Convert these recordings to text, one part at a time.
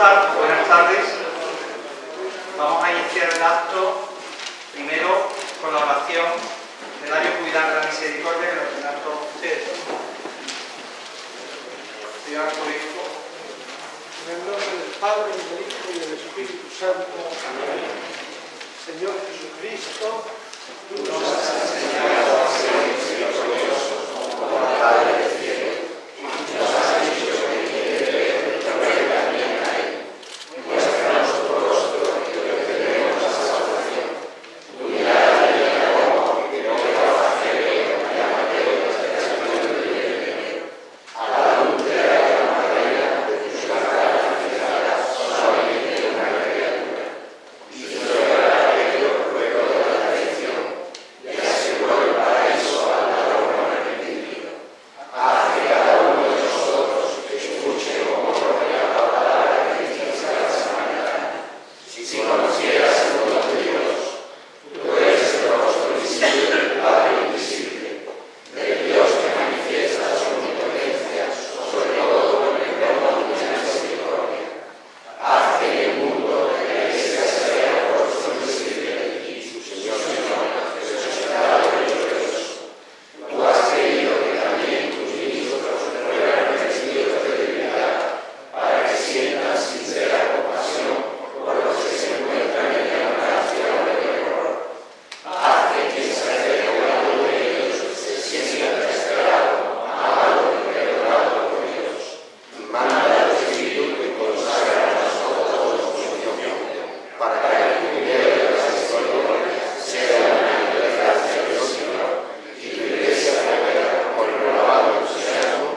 Buenas tardes. Vamos a iniciar el acto primero con la oración del año jubilar de la misericordia que lo tendrán todos ustedes. Señor Arzobispo. En el nombre del Padre, y del Hijo, y del Espíritu Santo. Amén. Señor Jesucristo, tú nos has enseñado a ser misericordiosos como el Padre del cielo, y nos has dicho que quieres recorrer también a Él. Muéstranos tu rostro y ofrecemos la salvación. Tu mirada y el amor que no te evangelio y amateo de la salud del bien. A la luz de la Madre de tus cargas solamente una criatura. Y fuera de ello ruego de la tradición, y aseguro el paraíso al ladrón arrepentido. Haz que cada uno de nosotros escuche como corre la palabra que dices cada semana. Si conocieras el don de Dios, tú eres el rostro visible del Padre invisible, del Dios que manifiesta su omnipotencia, sobre todo en el don de la misericordia. Haz que en el mundo la Iglesia sea el rostro visible de ti, su Señor, resucitado de los muertos. Tú has querido que también tus ministros fueran revestidos de debilidad, para que sientan sincera compasión por los que se encuentran en la ignorancia o en el error. Haz que quien se acerque a uno de ellos se sienta esperado, amado y perdonado por Dios. Manda al Espíritu que consagra a nosotros su unión, para que el jubileo de la misericordia sea un año de gracia del Señor, y tu Iglesia pueda, con renovado entusiasmo,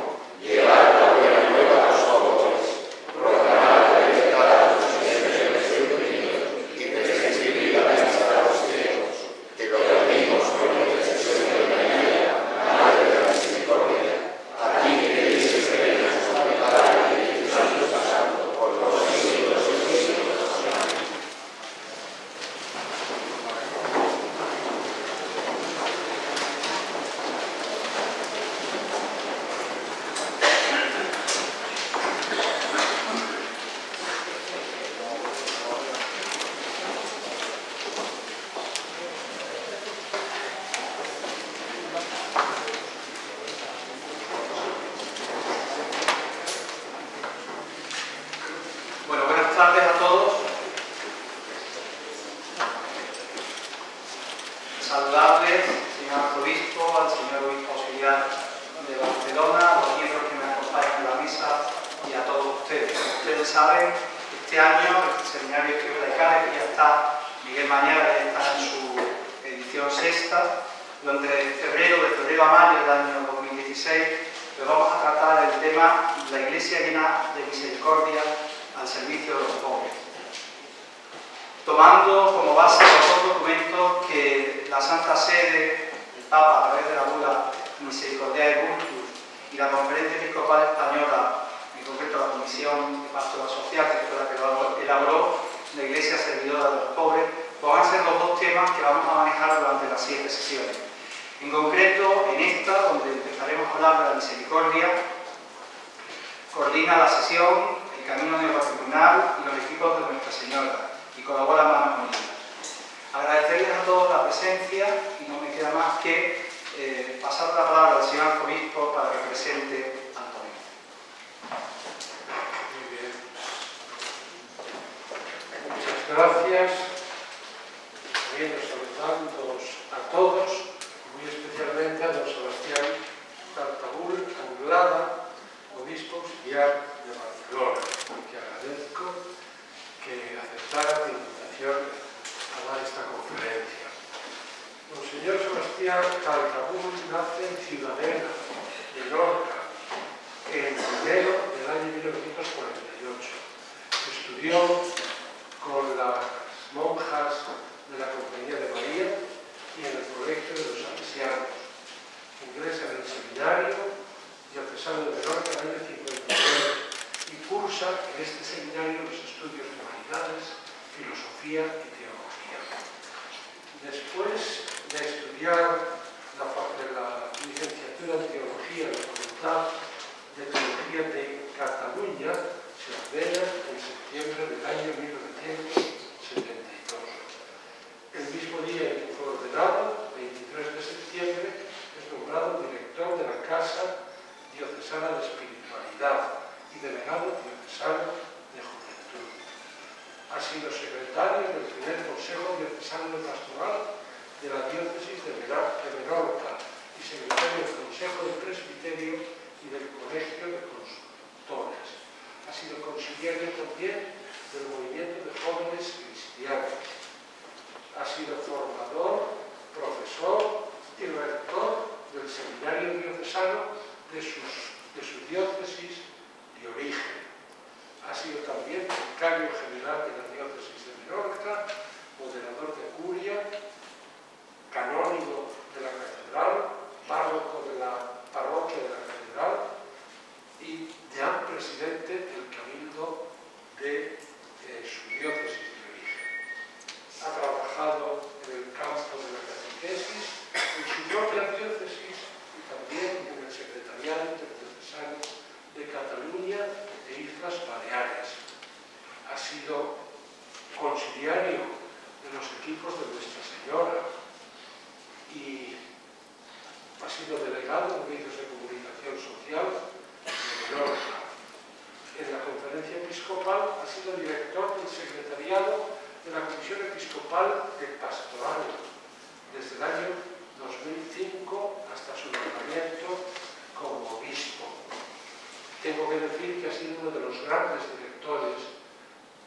llevar la buena nueva a los jóvenes, proclamar la libertad a los prisioneros y oprimidos, y prescribir la amistad a los ciegos. Te lo pedimos por la intercesión de María, Madre de la Misericordia, a ti que dices que vengas con el Padre y el Espíritu Santo, por los siglos de los siglos. Amén. Bueno, buenas tardes a todos. Saludarles, señor Arzobispo, al señor Obispo Auxiliar de Barcelona, a los miembros que me acompañan en la misa y a todos ustedes. Ustedes saben que este año el Seminario de Laicales, que ya está, Miguel Mañara ya está en su edición sexta, donde de febrero a mayo del año 2016, pues vamos a tratar el tema La Iglesia llena de misericordia al servicio de los pobres, tomando como base los dos documentos que la Santa Sede, el Papa, a través de la bula Misericordiae Vultus y la Conferencia Episcopal Española, en concreto la Comisión de Pastoral Social, que fue la que elaboró la Iglesia Servidora de los Pobres, pues van a ser los dos temas que vamos a manejar durante las 7 sesiones. En concreto, en esta, donde empezaremos a hablar de la misericordia, coordina la sesión el Camino Neopatrimonial y los equipos de Nuestra Señora, y colabora Manos Unidas. Agradecerles a todos la presencia y no me queda más que pasar la palabra al señor Arzobispo para que presente al ponente. Muy bien. Muchas gracias. También saludándoos a todos, muy especialmente a don Sebastián Tartabul Anglada, obispo auxiliar de Barcelona, que agradezco que aceptara mi invitación a dar esta conferencia. Monseñor Sebastián Tartabul nace en Ciudadela, de Lorca, en enero del año 1948. Estudió con las monjas de la Compañía de María y en el Colegio de los Salesianos. Ingresa en el seminario diocesano de Lorca en el año 59 y cursa en este seminario los estudios de humanidades, filosofía y teología. Después de estudiar la licenciatura en teología en la Facultad de Teología de Cataluña, se ordena en septiembre sido delegado en medios de comunicación social de Menorca. En la conferencia episcopal ha sido director del secretariado de la Comisión Episcopal de Pastoral desde el año 2005 hasta su nombramiento como obispo. Tengo que decir que ha sido uno de los grandes directores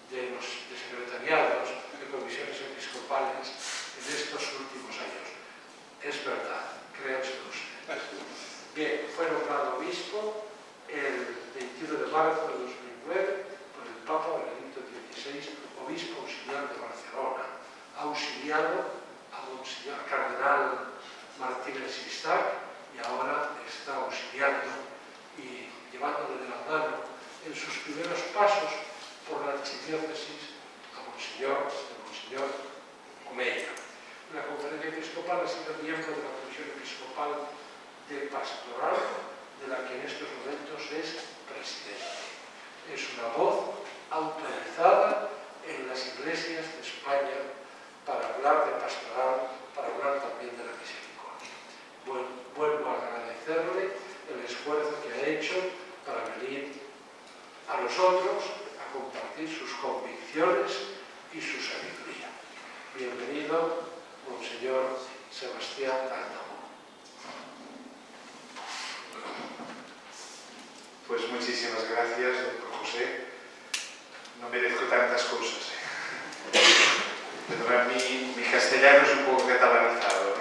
de secretariados de comisiones episcopales en estos últimos años. Es verdad, créanselo usted. Bien, fue nombrado obispo el 21 de marzo de 2009 por el Papa Benedicto XVI, obispo auxiliar de Barcelona, auxiliado a Monseñor Cardenal Martínez Sistac, y ahora está auxiliando y llevándole de la mano en sus primeros pasos por la archidiócesis a Monseñor Omeya. En la conferencia episcopal ha sido miembro de la Comisión Episcopal de Pastoral, de la que en estos momentos es presidente. Es una voz autorizada en las iglesias de España para hablar de pastoral, para hablar también de la misericordia. Vuelvo a agradecerle el esfuerzo que ha hecho para venir a nosotros a compartir sus convicciones y su sabiduría. Bienvenido, Monseñor Sebastián Álvaro. Pues muchísimas gracias, doctor José. No merezco tantas cosas. Perdón, mi castellano es un poco catalanizado,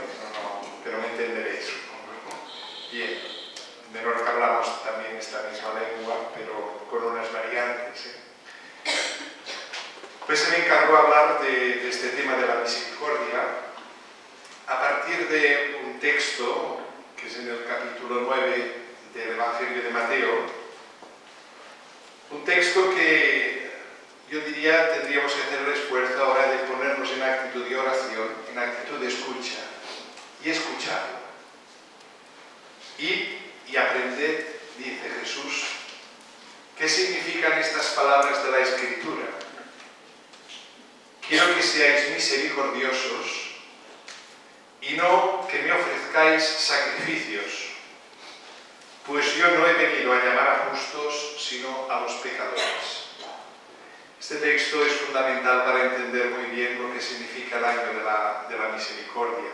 pero me entenderéis, supongo. Bien, en Menorca hablamos también esta misma lengua, pero con unas variantes. Pues se me encargó hablar de este tema de la misericordia a partir de un texto que es en el capítulo 9 del Evangelio de Mateo, un texto que yo diría tendríamos que hacer el esfuerzo ahora de ponernos en actitud de oración, en actitud de escucha y escucharlo. Y aprended, dice Jesús, qué significan estas palabras de la Escritura. Quiero que seáis misericordiosos y no que me ofrezcáis sacrificios, pues yo no he venido a llamar a justos, sino a los pecadores. Este texto es fundamental para entender muy bien lo que significa el año de la misericordia.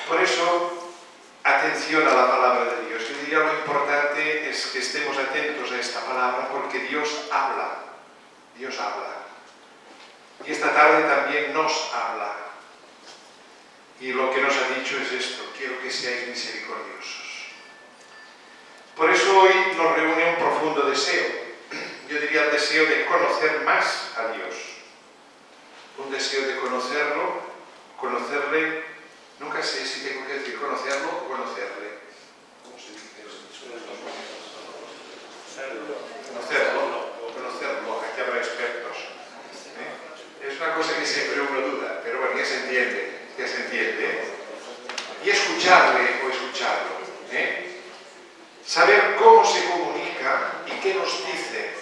Por eso, atención a la palabra de Dios. Yo diría lo importante es que estemos atentos a esta palabra porque Dios habla. Dios habla. Y esta tarde también nos habla. Y lo que nos ha dicho es esto: quiero que seáis misericordiosos. Por eso hoy nos reúne un profundo deseo. Yo diría el deseo de conocer más a Dios. Un deseo de conocerlo, conocerle. Nunca sé si tengo que decir conocerlo o conocerle. ¿Cómo se dice eso? Conocerlo. Aquí habrá expertos. Es una cosa que siempre uno duda, pero bueno, ya se entiende. Y escucharle o escucharlo. Saber cómo se comunica y qué nos dice.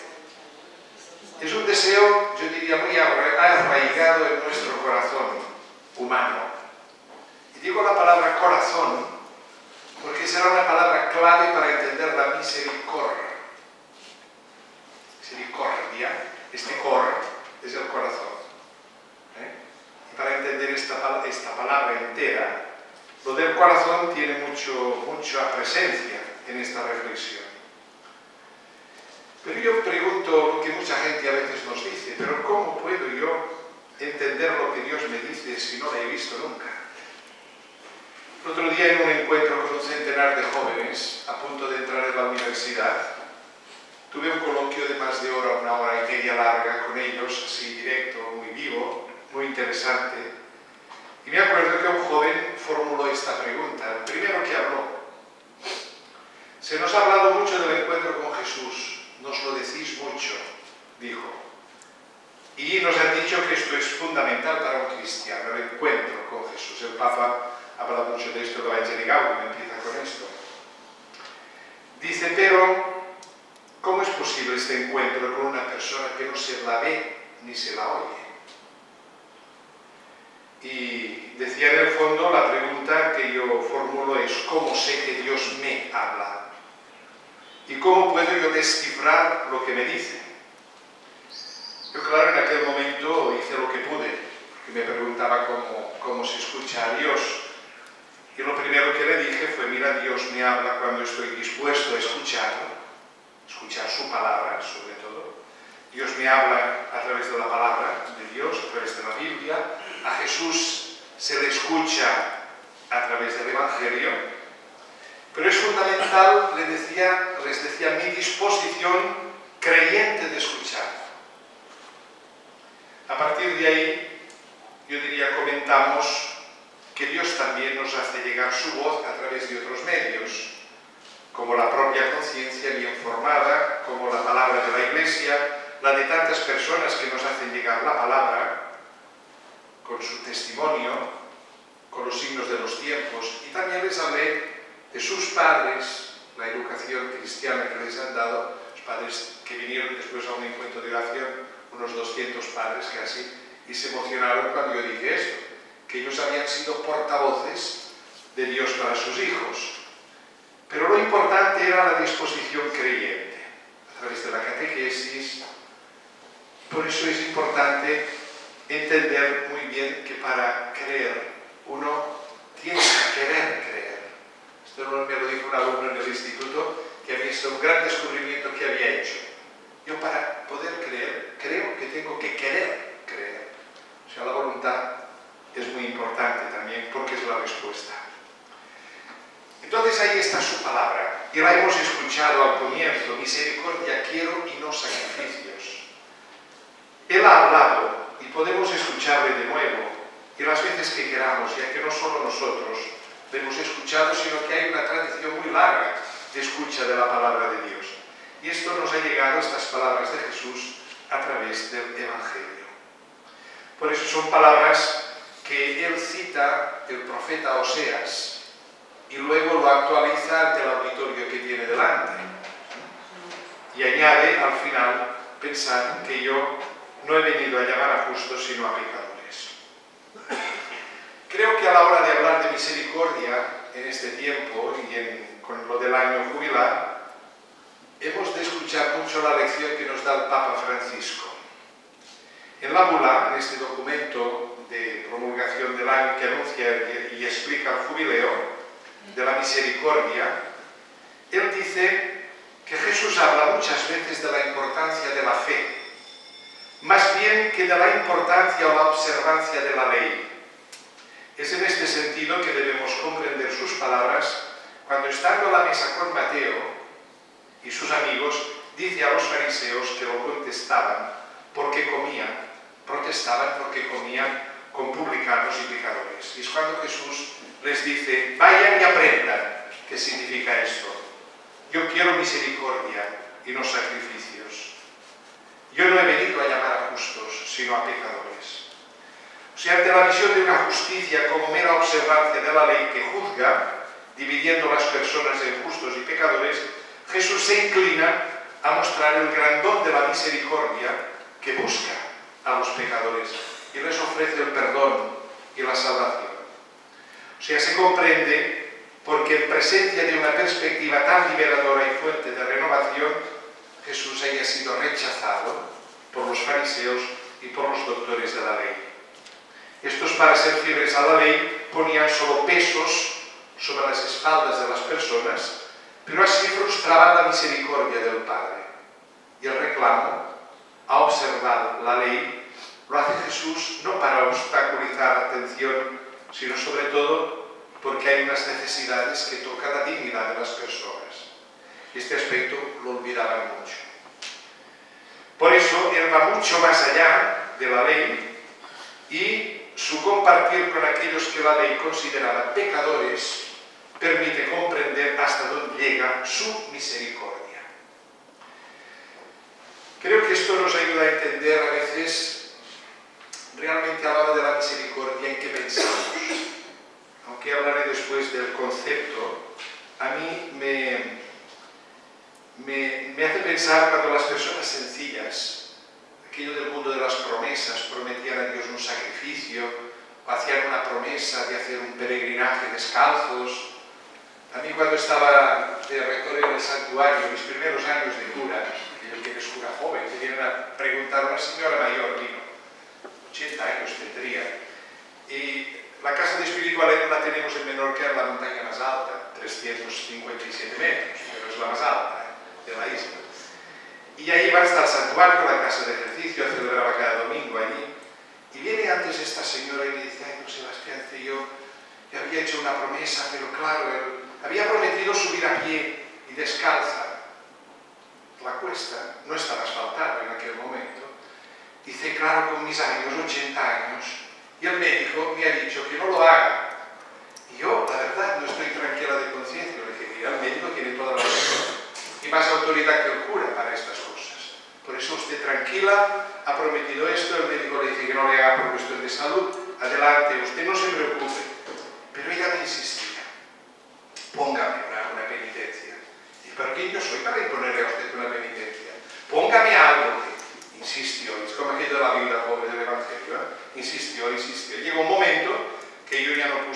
Es un deseo, yo diría, muy arraigado en nuestro corazón humano. Y digo la palabra corazón porque será una palabra clave para entender la misericordia. Misericordia, este cor es el corazón. Y para entender esta palabra entera, lo del corazón tiene mucha presencia en esta reflexión. Pero yo pregunto lo que mucha gente a veces nos dice: pero ¿cómo puedo yo entender lo que Dios me dice si no lo he visto nunca? El otro día, en un encuentro con un centenar de jóvenes a punto de entrar en la universidad, tuve un coloquio de más de una hora y media larga con ellos, así directo, muy vivo, muy interesante. Y me acuerdo que un joven formuló esta pregunta, el primero que habló: se nos ha hablado mucho del encuentro con Jesús, nos lo decís mucho, dijo. Y nos han dicho que esto es fundamental para un cristiano, el encuentro con Jesús. El Papa habla mucho de esto, de Evangelii Gaudium, empieza con esto. Dice, pero ¿cómo es posible este encuentro con una persona que no se la ve ni se la oye? Y decía en el fondo la pregunta pregunta que yo formulo es ¿cómo sé que Dios me habla? ¿Y cómo puedo yo descifrar lo que me dice? Yo, claro, en aquel momento hice lo que pude, porque me preguntaba cómo se escucha a Dios. Y lo primero que le dije fue, mira, Dios me habla cuando estoy dispuesto a escucharlo, escuchar su palabra, sobre todo. Dios me habla a través de la palabra de Dios, a través de la Biblia. A Jesús se le escucha a través del Evangelio. Pero es fundamental, les decía, mi disposición creyente de escuchar. A partir de ahí, yo diría, comentamos que Dios también nos hace llegar su voz a través de otros medios, como la propia conciencia bien formada, como la palabra de la Iglesia, la de tantas personas que nos hacen llegar la palabra, con su testimonio, con los signos de los tiempos. Y también les hablé de sus padres, la educación cristiana que les han dado, los padres que vinieron después a un encuentro de oración, unos 200 padres casi, y se emocionaron cuando yo dije esto, que ellos habían sido portavoces de Dios para sus hijos. Pero lo importante era la disposición creyente, a través de la catequesis. Por eso es importante entender muy bien que para creer uno tiene que querer creer. Esto me lo dijo un alumno en el instituto que había visto un gran descubrimiento que había hecho. Yo para poder creer, creo que tengo que querer creer. O sea, la voluntad es muy importante también porque es la respuesta. Entonces ahí está su palabra. Y la hemos escuchado al comienzo. Misericordia quiero y no sacrificios. Él ha hablado y podemos escucharle de nuevo. Y las veces que queramos, ya que no solo nosotros le hemos escuchado, sino que hay una tradición muy larga de escucha de la palabra de Dios. Y esto nos ha llegado, estas palabras de Jesús, a través del Evangelio. Por eso son palabras que él cita, el profeta Oseas, y luego lo actualiza ante el auditorio que tiene delante. Y añade al final, pensad que yo no he venido a llamar a justos sino a pecadores. Creo que a la hora de hablar de misericordia en este tiempo y con lo del año jubilar, hemos de escuchar mucho la lección que nos da el Papa Francisco. En la bula, en este documento de promulgación del año que anuncia y explica el jubileo de la misericordia, él dice que Jesús habla muchas veces de la importancia de la fe, más bien que de la importancia o la observancia de la ley. Es en este sentido que debemos comprender sus palabras cuando, estando a la mesa con Mateo y sus amigos, dice a los fariseos que lo contestaban porque protestaban porque comían con publicanos y pecadores. Y es cuando Jesús les dice, vayan y aprendan qué significa esto. Yo quiero misericordia y no sacrificios. Yo no he venido a llamar a justos, sino a pecadores. O sea, ante la visión de una justicia como mera observancia de la ley que juzga, dividiendo las personas en justos y pecadores, Jesús se inclina a mostrar el gran don de la misericordia que busca a los pecadores y les ofrece el perdón y la salvación. O sea, se comprende porque en presencia de una perspectiva tan liberadora y fuente de renovación, Jesús haya sido rechazado por los fariseos y por los doctores de la ley. Estos, para ser fieles a la ley, ponían solo pesos sobre las espaldas de las personas, pero así frustraban la misericordia del Padre. Y el reclamo a observar la ley lo hace Jesús no para obstaculizar la atención, sino sobre todo porque hay unas necesidades que tocan la dignidad de las personas. Este aspecto lo olvidaban mucho. Por eso él va mucho más allá de la ley y su compartir con aquellos que la ley consideraba pecadores permite comprender hasta dónde llega su misericordia. Creo que esto nos ayuda a entender a veces realmente a la hora de la misericordia en qué pensamos. Aunque hablaré después del concepto, a mí me hace pensar cuando las personas sencillas, aquello del mundo de las promesas, prometían a Dios un sacrificio, o hacían una promesa de hacer un peregrinaje descalzos. A mí, cuando estaba de rector en el santuario, mis primeros años de cura, yo que eres cura joven, te vienen a preguntar a una señora mayor, vino, 80 años tendría, y la casa de espiritualidad la tenemos en Menorca, en la montaña más alta, 357 metros, pero es la más alta de la isla. Y ahí va hasta el santuario, la casa de ejercicio, celebraba cada domingo allí. Y viene antes esta señora y le dice: ay, don Sebastián, yo había hecho una promesa, pero claro, había prometido subir a pie y descalza. La cuesta no estaba asfaltada en aquel momento. Dice: claro, con mis años, 80 años, y el médico me ha dicho que no lo haga. Y yo, la verdad, no estoy tranquila de conciencia. Le dije: mira, el médico tiene toda la razón y más autoridad que el cura para estas cosas. Por eso usted tranquila, ha prometido esto, el médico le dice que no le haga por cuestión de salud, adelante, usted no se preocupe. Pero ella me insistía: póngame una penitencia. Y ¿pero quién yo soy para imponerle a usted una penitencia? Póngame algo. Insistió, es como aquello de la viuda pobre del Evangelio, insistió. Llegó un momento que yo ya no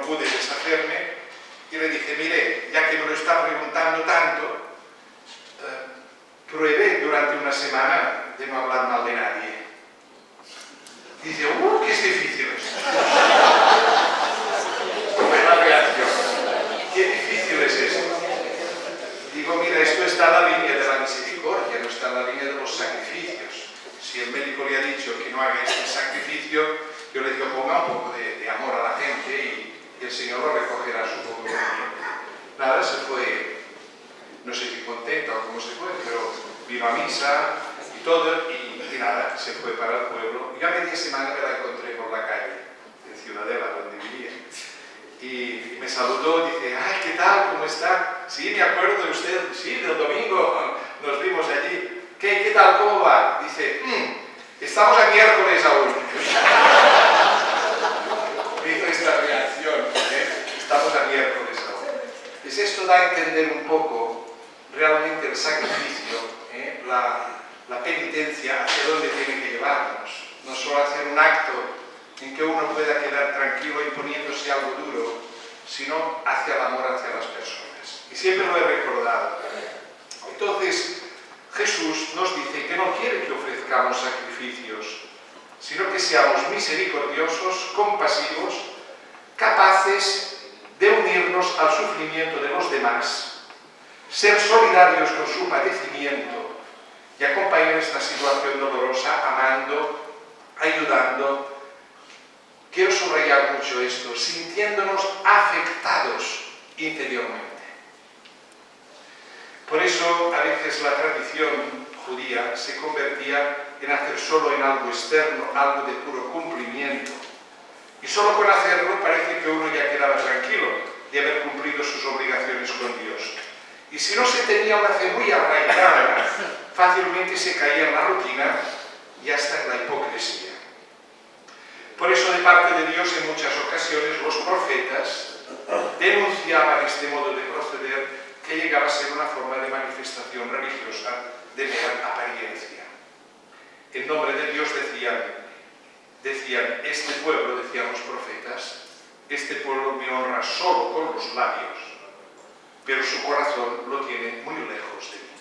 pude deshacerme, y le dije: mire, ya que me lo está preguntando tanto, pruebe durante una semana de no hablar mal de nadie. Dice: que es difícil esto. Fue la reacción. Qué difícil es esto. Digo: mira, esto está en la línea de la misericordia, no está en la línea de los sacrificios. Si el médico le ha dicho que no haga este sacrificio, yo le digo: ponga un poco de amor a la gente y el Señor lo recogerá, supongo que bien. Nada, se fue, no sé si contenta o cómo se fue, pero vino a misa y todo, y nada, se fue para el pueblo. Y a media semana me la encontré por la calle, en Ciudadela, donde vivía. Y me saludó, dice: ay, ¿qué tal? ¿Cómo está? Sí, me acuerdo de usted, sí, del domingo, nos vimos allí. ¿Qué tal? ¿Cómo va? Dice: estamos a miércoles aún. Me hizo esta reacción, estamos a miércoles aún. Pues esto da a entender un poco realmente el sacrificio, la penitencia, hacia dónde tiene que llevarnos. No solo hacer un acto en que uno pueda quedar tranquilo imponiéndose algo duro, sino hacia el amor hacia las personas. Y siempre lo he recordado. Entonces, Jesús nos dice que no quiere que ofrezcamos sacrificios, sino que seamos misericordiosos, compasivos, capaces de unirnos al sufrimiento de los demás, ser solidarios con su padecimiento y acompañar esta situación dolorosa amando, ayudando. Quiero subrayar mucho esto, sintiéndonos afectados interiormente. Por eso, a veces la tradición judía se convertía en hacer solo en algo externo, algo de puro cumplimiento. Y solo con hacerlo parece que uno ya quedaba tranquilo de haber cumplido sus obligaciones con Dios. Y si no se tenía una fe muy arraigada, fácilmente se caía en la rutina y hasta en la hipocresía. Por eso, de parte de Dios, en muchas ocasiones, los profetas denunciaban este modo de proceder que llegaba a ser una forma de manifestación religiosa de mera apariencia. En nombre de Dios decían, este pueblo, decían los profetas, este pueblo me honra solo con los labios, pero su corazón lo tiene muy lejos de mí.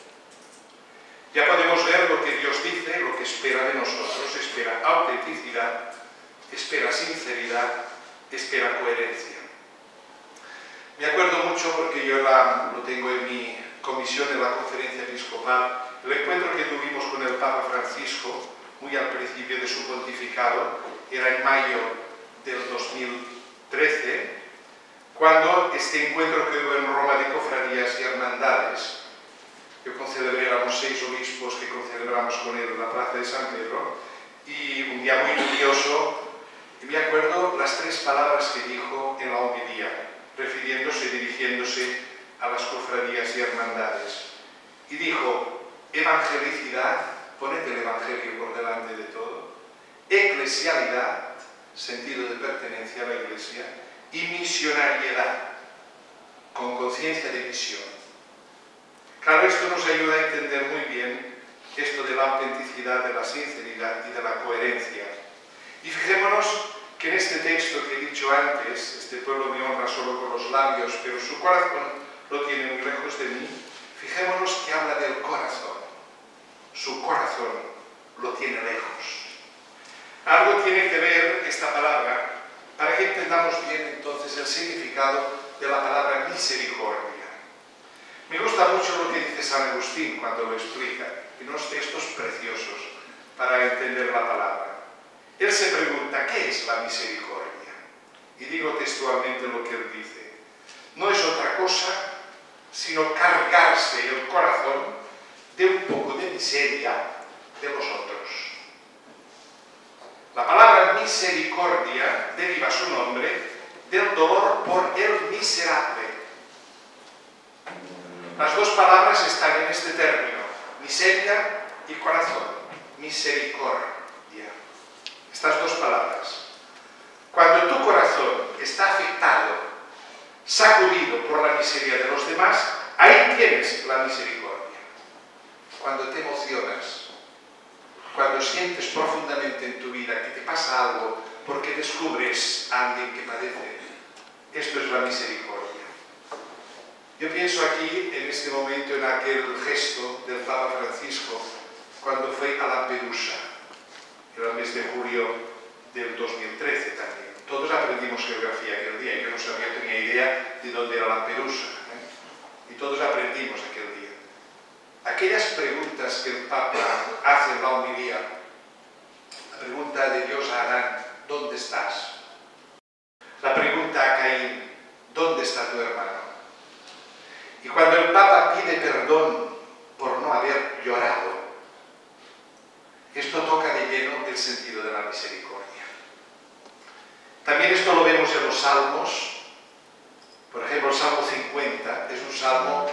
Ya podemos ver lo que Dios dice, lo que espera de nosotros: espera autenticidad, espera sinceridad, espera coherencia. Me acuerdo mucho, porque yo lo tengo en mi comisión en la conferencia episcopal, el encuentro que tuvimos con el Papa Francisco, muy al principio de su pontificado, era en mayo del 2013, cuando este encuentro que hubo en Roma de cofradías y hermandades, yo concelebré, éramos 6 obispos que concelebramos con él en la plaza de San Pedro, y un día muy lluvioso, y me acuerdo las 3 palabras que dijo en la homilía, dirigiéndose a las cofradías y hermandades. Y dijo: evangelicidad, poned el evangelio por delante de todo; eclesialidad, sentido de pertenencia a la Iglesia; y misionariedad, con conciencia de misión. Claro, esto nos ayuda a entender muy bien esto de la autenticidad, de la sinceridad y de la coherencia. Y fijémonos que en este texto que he dicho antes, este pueblo me honra solo con los labios, pero su corazón lo tiene muy lejos de mí, fijémonos que habla del corazón. Su corazón lo tiene lejos. Algo tiene que ver esta palabra para que entendamos bien entonces el significado de la palabra misericordia. Me gusta mucho lo que dice San Agustín cuando lo explica, en unos textos preciosos para entender la palabra. Él se pregunta, ¿qué es la misericordia? Y digo textualmente lo que él dice. No es otra cosa sino cargarse el corazón de un poco de miseria de los otros. La palabra misericordia deriva su nombre del dolor por el miserable. Las dos palabras están en este término, miseria y corazón, misericordia. Estas dos palabras. Cuando tu corazón está afectado, sacudido por la miseria de los demás, ahí tienes la misericordia. Cuando te emocionas, cuando sientes profundamente en tu vida que te pasa algo porque descubres a alguien que padece, esto es la misericordia. Yo pienso aquí, en este momento, en aquel gesto del Papa Francisco, cuando fue a Lampedusa, era el mes de julio del 2013 también. Todos aprendimos geografía aquel día, yo no sabía, tenía idea de dónde era Lampedusa, y todos aprendimos aquel día. Aquellas preguntas que el Papa hace en la homilía, la pregunta de Dios a Adán, ¿dónde estás? La pregunta a Caín, ¿dónde está tu hermano? Y cuando el Papa pide perdón por no haber llorado, esto toca de lleno el sentido de la misericordia. También esto lo vemos en los salmos. Por ejemplo, el Salmo 50 es un salmo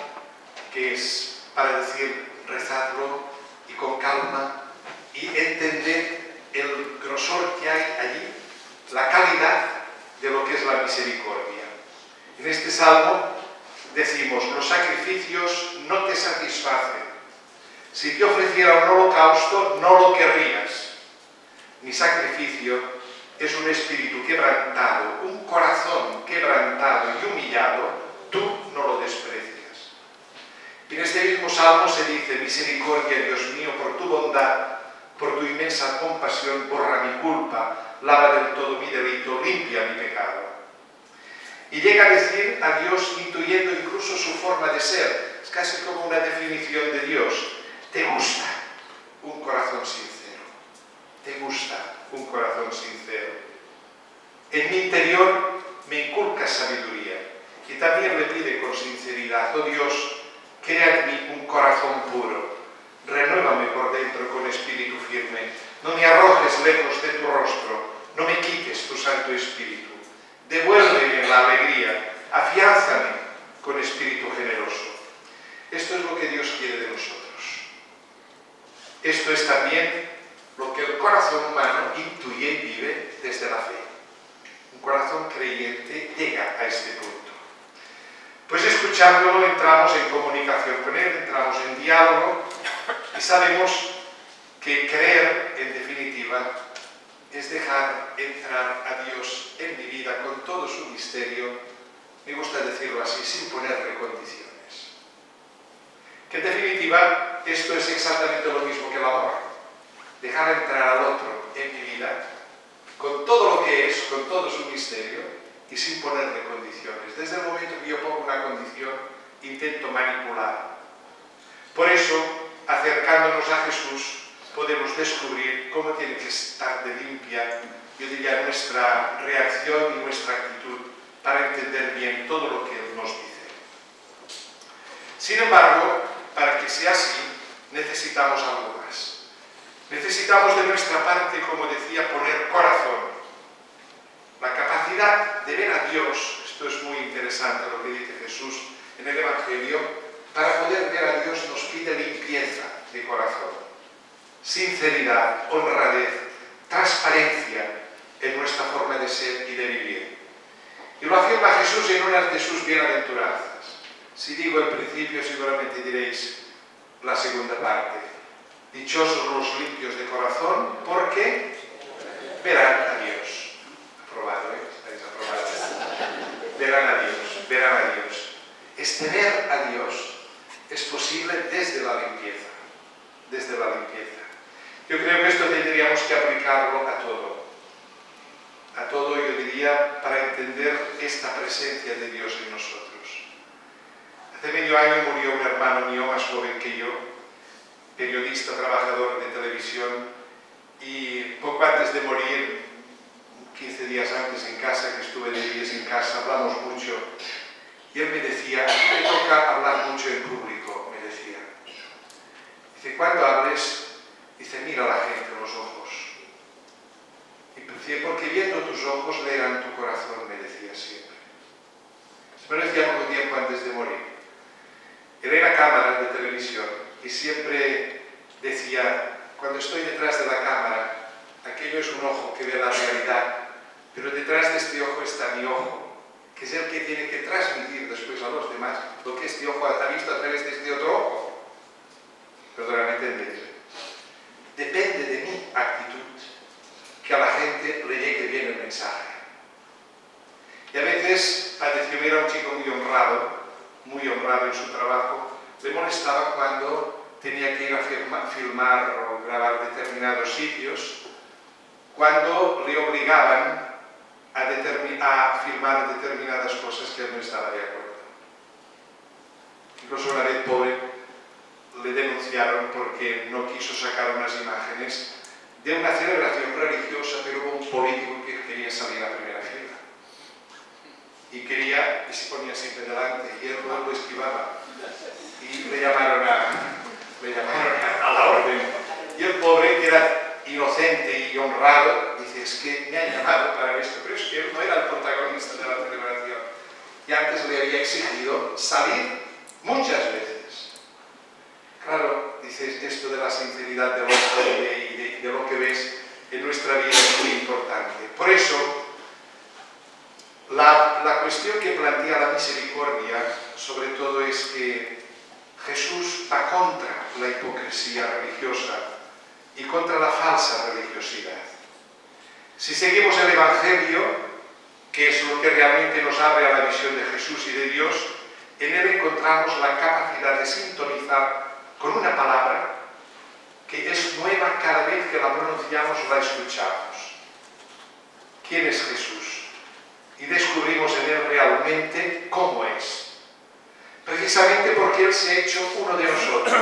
que es para decir, rezadlo y con calma y entender el grosor que hay allí, la calidad de lo que es la misericordia. En este salmo decimos, los sacrificios no te satisfacen. Si te ofreciera un holocausto, no lo querrías. Mi sacrificio es un espíritu quebrantado, un corazón quebrantado y humillado, tú no lo desprecias. Y en este mismo salmo se dice, misericordia, Dios mío, por tu bondad, por tu inmensa compasión, borra mi culpa, lava del todo mi delito, limpia mi pecado. Y llega a decir a Dios, intuyendo incluso su forma de ser, es casi como una definición de Dios. ¿Te gusta un corazón sincero? ¿Te gusta un corazón sincero? En mi interior me inculca sabiduría y también le pide con sinceridad, oh Dios, crea en mí un corazón puro, renuévame por dentro con espíritu firme, no me arrojes lejos de tu rostro, no me quites tu Santo Espíritu, devuélveme la alegría, afiánzame con espíritu generoso. Esto es lo que Dios quiere de nosotros. Esto es también lo que el corazón humano intuye y vive desde la fe. Un corazón creyente llega a este punto. Pues escuchándolo entramos en comunicación con Él, entramos en diálogo y sabemos que creer, en definitiva, es dejar entrar a Dios en mi vida con todo su misterio, me gusta decirlo así, sin ponerle condiciones. Que en definitiva esto es exactamente lo mismo que el amor. Dejar entrar al otro en mi vida con todo lo que es, con todo su misterio y sin ponerle condiciones. Desde el momento que yo pongo una condición, intento manipular. Por eso, acercándonos a Jesús, podemos descubrir cómo tiene que estar de limpia, yo diría, nuestra reacción y nuestra actitud para entender bien todo lo que Él nos dice. Sin embargo, para que sea así, necesitamos algo más. Necesitamos de nuestra parte, como decía, poner corazón. La capacidad de ver a Dios, esto es muy interesante lo que dice Jesús en el Evangelio, para poder ver a Dios nos pide limpieza de corazón, sinceridad, honradez, transparencia en nuestra forma de ser y de vivir. Y lo afirma Jesús en una de sus bienaventuranzas. Si digo el principio, seguramente diréis la segunda parte. Dichosos los limpios de corazón, porque verán a Dios. Aprobado, ¿eh? Estáis aprobados. Verán a Dios, verán a Dios. Este ver a Dios es posible desde la limpieza, desde la limpieza. Yo creo que esto tendríamos que aplicarlo a todo, yo diría, para entender esta presencia de Dios en nosotros. Hace medio año murió un hermano mío más joven que yo, periodista, trabajador de televisión, y poco antes de morir, 15 días antes en casa, que estuve de días en casa, hablamos mucho, y él me decía, a mí me toca hablar mucho en público, me decía. Dice, cuando hables, dice, mira a la gente en los ojos. Y dice, porque viendo tus ojos leerán tu corazón, me decía siempre. Me lo decía poco tiempo antes de morir. Él era cámara de televisión y siempre decía, cuando estoy detrás de la cámara, aquello es un ojo que ve la realidad, pero detrás de este ojo está mi ojo, que es el que tiene que transmitir después a los demás lo que este ojo ha visto a través de este otro ojo. Perdóname entender. Depende de mi actitud que a la gente le llegue bien el mensaje. Y a veces, pareció que era un chico muy honrado en su trabajo, le molestaba cuando tenía que ir a filmar o grabar determinados sitios, cuando le obligaban a filmar determinadas cosas que él no estaba de acuerdo. Incluso una vez, pobre, le denunciaron porque no quiso sacar unas imágenes de una celebración religiosa, pero hubo un político que quería salir a primera fila. Y se ponía siempre delante, y él lo esquivaba. Y le llamaron a la orden. Y el pobre, que era inocente y honrado, dice, es que me han llamado para esto, pero es que él no era el protagonista de la celebración. Y antes le había exigido salir muchas veces. Claro, dices, esto de la sinceridad del hombre y de lo que ves en nuestra vida es muy importante. Por eso, la cuestión que plantea la misericordia, sobre todo, es que Jesús va contra la hipocresía religiosa y contra la falsa religiosidad. Si seguimos el Evangelio, que es lo que realmente nos abre a la visión de Jesús y de Dios, en él encontramos la capacidad de sintonizar con una palabra que es nueva cada vez que la pronunciamos o la escuchamos. ¿Quién es Jesús? Y descubrimos en él realmente cómo es. Precisamente porque él se ha hecho uno de nosotros,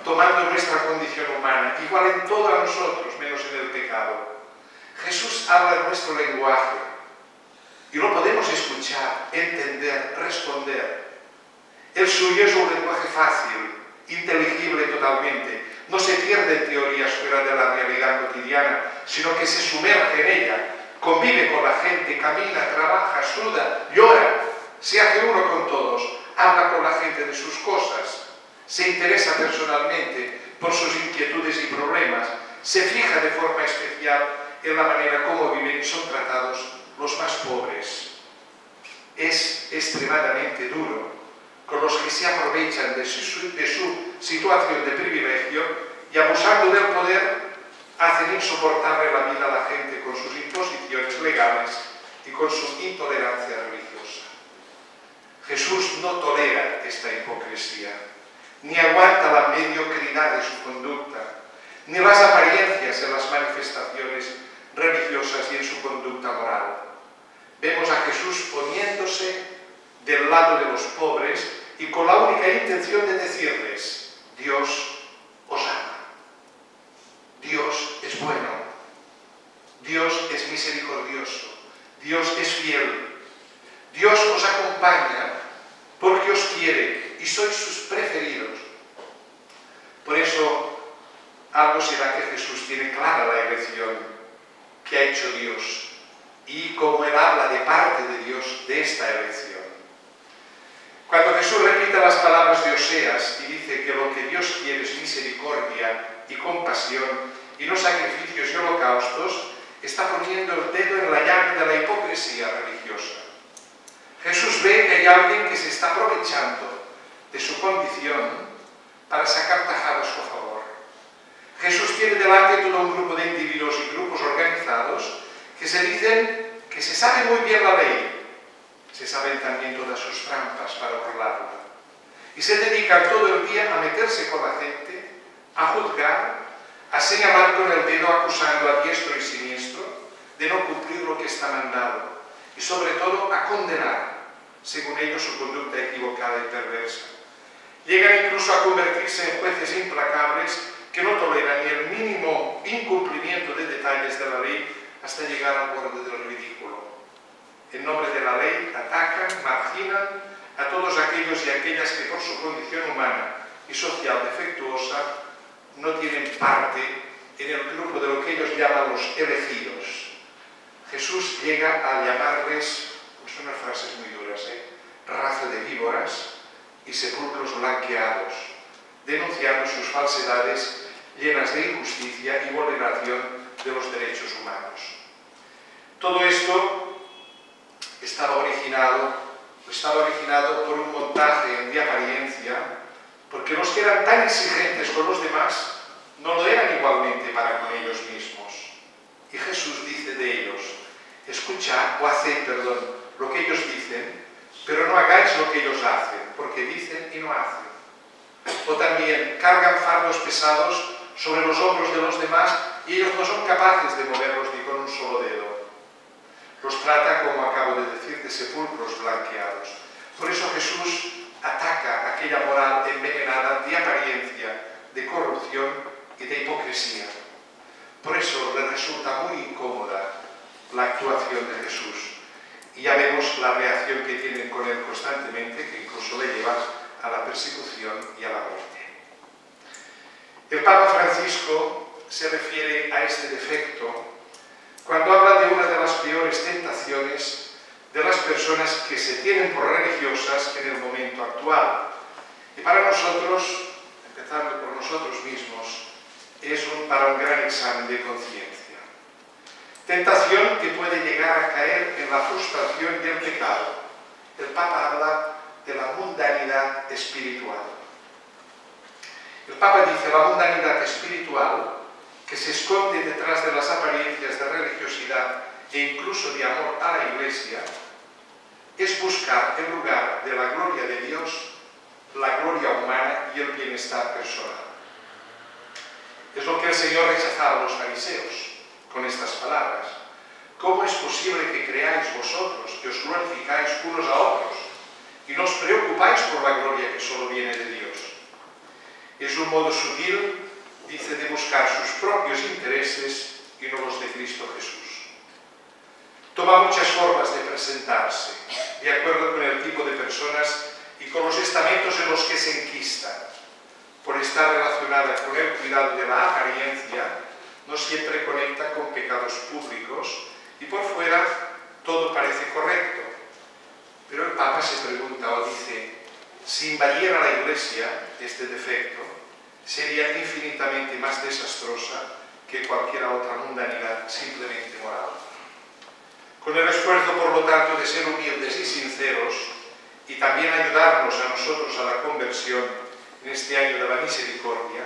tomando nuestra condición humana, igual en todo a nosotros, menos en el pecado. Jesús habla nuestro lenguaje y lo podemos escuchar, entender, responder. El suyo es un lenguaje fácil, inteligible totalmente. No se pierde en teorías fuera de la realidad cotidiana, sino que se sumerge en ella, convive con la gente, camina, trabaja, suda, llora, se hace uno con todos, habla con la gente de sus cosas, se interesa personalmente por sus inquietudes y problemas, se fija de forma especial en la manera como viven y son tratados los más pobres. Es extremadamente duro con los que se aprovechan de su situación de privilegio y, abusando del poder, hacen insoportable la vida a la gente con sus imposiciones legales y con su intolerancia religiosa. Jesús no tolera esta hipocresía, ni aguanta la mediocridad de su conducta, ni las apariencias en las manifestaciones religiosas y en su conducta moral. Vemos a Jesús poniéndose del lado de los pobres y con la única intención de decirles: Dios os ama, Dios es bueno, Dios es misericordioso, Dios es fiel, Dios os acompaña porque os quiere y sois sus preferidos. Por eso, algo será que Jesús tiene clara la elección que ha hecho Dios y cómo él habla de parte de Dios de esta elección. Cuando Jesús repite las palabras de Oseas y dice que lo que Dios quiere es misericordia y compasión y no sacrificios y holocaustos, está poniendo el dedo en la llaga de la hipocresía religiosa. Jesús ve que hay alguien que se está aprovechando de su condición para sacar tajada a su favor. Jesús tiene delante todo un grupo de individuos y grupos organizados que se dicen que se sabe muy bien la ley, se saben también todas sus trampas para burlarla. Y se dedican todo el día a meterse con la gente, a juzgar, a señalar con el dedo acusando a diestro y siniestro de no cumplir lo que está mandado y sobre todo a condenar, según ellos, su conducta equivocada y perversa. Llegan incluso a convertirse en jueces implacables que no toleran ni el mínimo incumplimiento de detalles de la ley hasta llegar al borde del ridículo. En nombre de la ley atacan, marginan a todos aquellos y aquellas que por su condición humana y social defectuosa no tienen parte en el grupo de lo que ellos llaman los elegidos. Jesús llega a llamarles, pues son unas frases muy duras, raza de víboras y sepulcros blanqueados, denunciando sus falsedades llenas de injusticia y vulneración de los derechos humanos. Todo esto estaba originado por un montaje de apariencia, porque los que eran tan exigentes con los demás no lo eran igualmente para con ellos mismos. Y Jesús dice de ellos: escuchad o haced, lo que ellos dicen, pero no hagáis lo que ellos hacen, porque dicen y no hacen. O también cargan fardos pesados sobre los hombros de los demás y ellos no son capaces de moverlos ni con un solo dedo. Los trata, como acabo de decir, de sepulcros blanqueados. Por eso Jesús ataca aquella moral envenenada de apariencia, de corrupción y de hipocresía. Por eso le resulta muy incómoda la actuación de Jesús. Y ya vemos la reacción que tienen con él constantemente, que incluso le lleva a la persecución y a la muerte. El Papa Francisco se refiere a este defecto cuando habla de una de las peores tentaciones de las personas que se tienen por religiosas en el momento actual. Y para nosotros, empezando por nosotros mismos, es para un gran examen de conciencia. Tentación que puede llegar a caer en la frustración y el pecado. El Papa habla de la mundanidad espiritual. El Papa dice: la mundanidad espiritual, que se esconde detrás de las apariencias de religiosidad e incluso de amor a la Iglesia, es buscar en lugar de la gloria de Dios, la gloria humana y el bienestar personal. Es lo que el Señor rechazaba a los fariseos con estas palabras: ¿cómo es posible que creáis vosotros, que os glorificáis unos a otros y no os preocupáis por la gloria que solo viene de Dios? Es un modo sutil, dice, de buscar sus propios intereses y no los de Cristo Jesús. Toma muchas formas de presentarse, de acuerdo con el tipo de personas y con los estamentos en los que se enquista. Por estar relacionada con el cuidado de la apariencia, no siempre conecta con pecados públicos y por fuera todo parece correcto. Pero el Papa se pregunta o dice: si invadiera la Iglesia este defecto, sería infinitamente más desastrosa que cualquier otra mundanidad simplemente moral. Con el esfuerzo, por lo tanto, de ser humildes y sinceros y también ayudarnos a nosotros a la conversión en este año de la misericordia,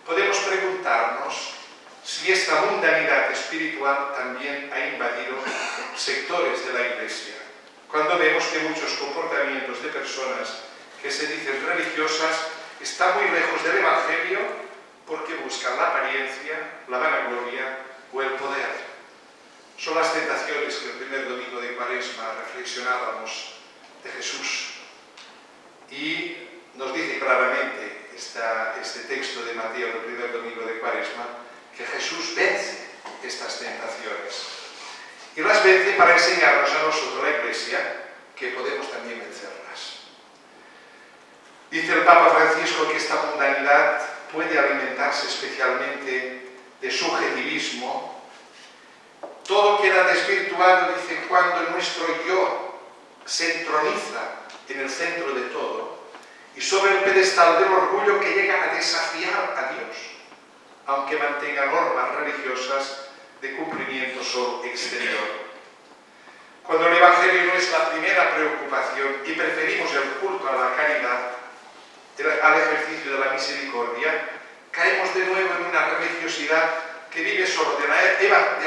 podemos preguntarnos si esta mundanidad espiritual también ha invadido sectores de la Iglesia, cuando vemos que muchos comportamientos de personas que se dicen religiosas están muy lejos del Evangelio porque buscan la apariencia, la vanagloria o el poder. Son las tentaciones que el primer domingo de Cuaresma reflexionábamos de Jesús. Y nos dice claramente este texto de Mateo del primer domingo de Cuaresma que Jesús vence estas tentaciones. Y las vence para enseñarnos a nosotros, la Iglesia, que podemos también vencerlas. Dice el Papa Francisco que esta mundanidad puede alimentarse especialmente de subjetivismo. Todo queda desvirtuado, dice, cuando nuestro yo se entroniza en el centro de todo y sobre el pedestal del orgullo que llega a desafiar a Dios, aunque mantenga normas religiosas de cumplimiento solo exterior. Cuando el Evangelio no es la primera preocupación y preferimos el culto a la caridad, al ejercicio de la misericordia, caemos de nuevo en una religiosidad que vive solo de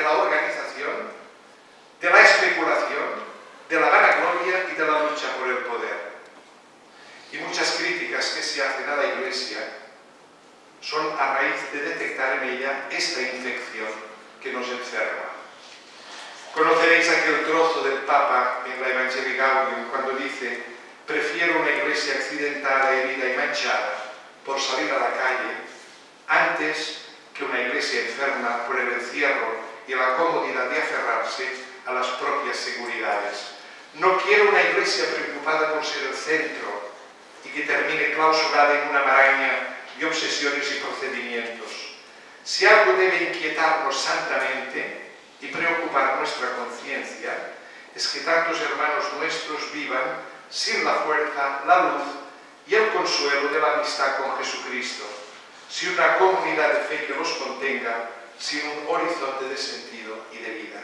la organización de la especulación, de la vanagloria y de la lucha por el poder. Y muchas críticas que se hacen a la Iglesia son a raíz de detectar en ella esta infección que nos enferma. Conoceréis aquel trozo del Papa en la Evangelii Gaudium cuando dice: prefiero una iglesia accidentada, herida y manchada por salir a la calle antes que una iglesia enferma por el encierro y la comodidad de aferrarse a las propias seguridades. No quiero una iglesia preocupada por ser el centro y que termine clausurada en una maraña de obsesiones y procedimientos. Si algo debe inquietarnos santamente y preocupar nuestra conciencia, es que tantos hermanos nuestros vivan sin la fuerza, la luz y el consuelo de la amistad con Jesucristo, sin una comunidad de fe que los contenga, sin un horizonte de sentido y de vida.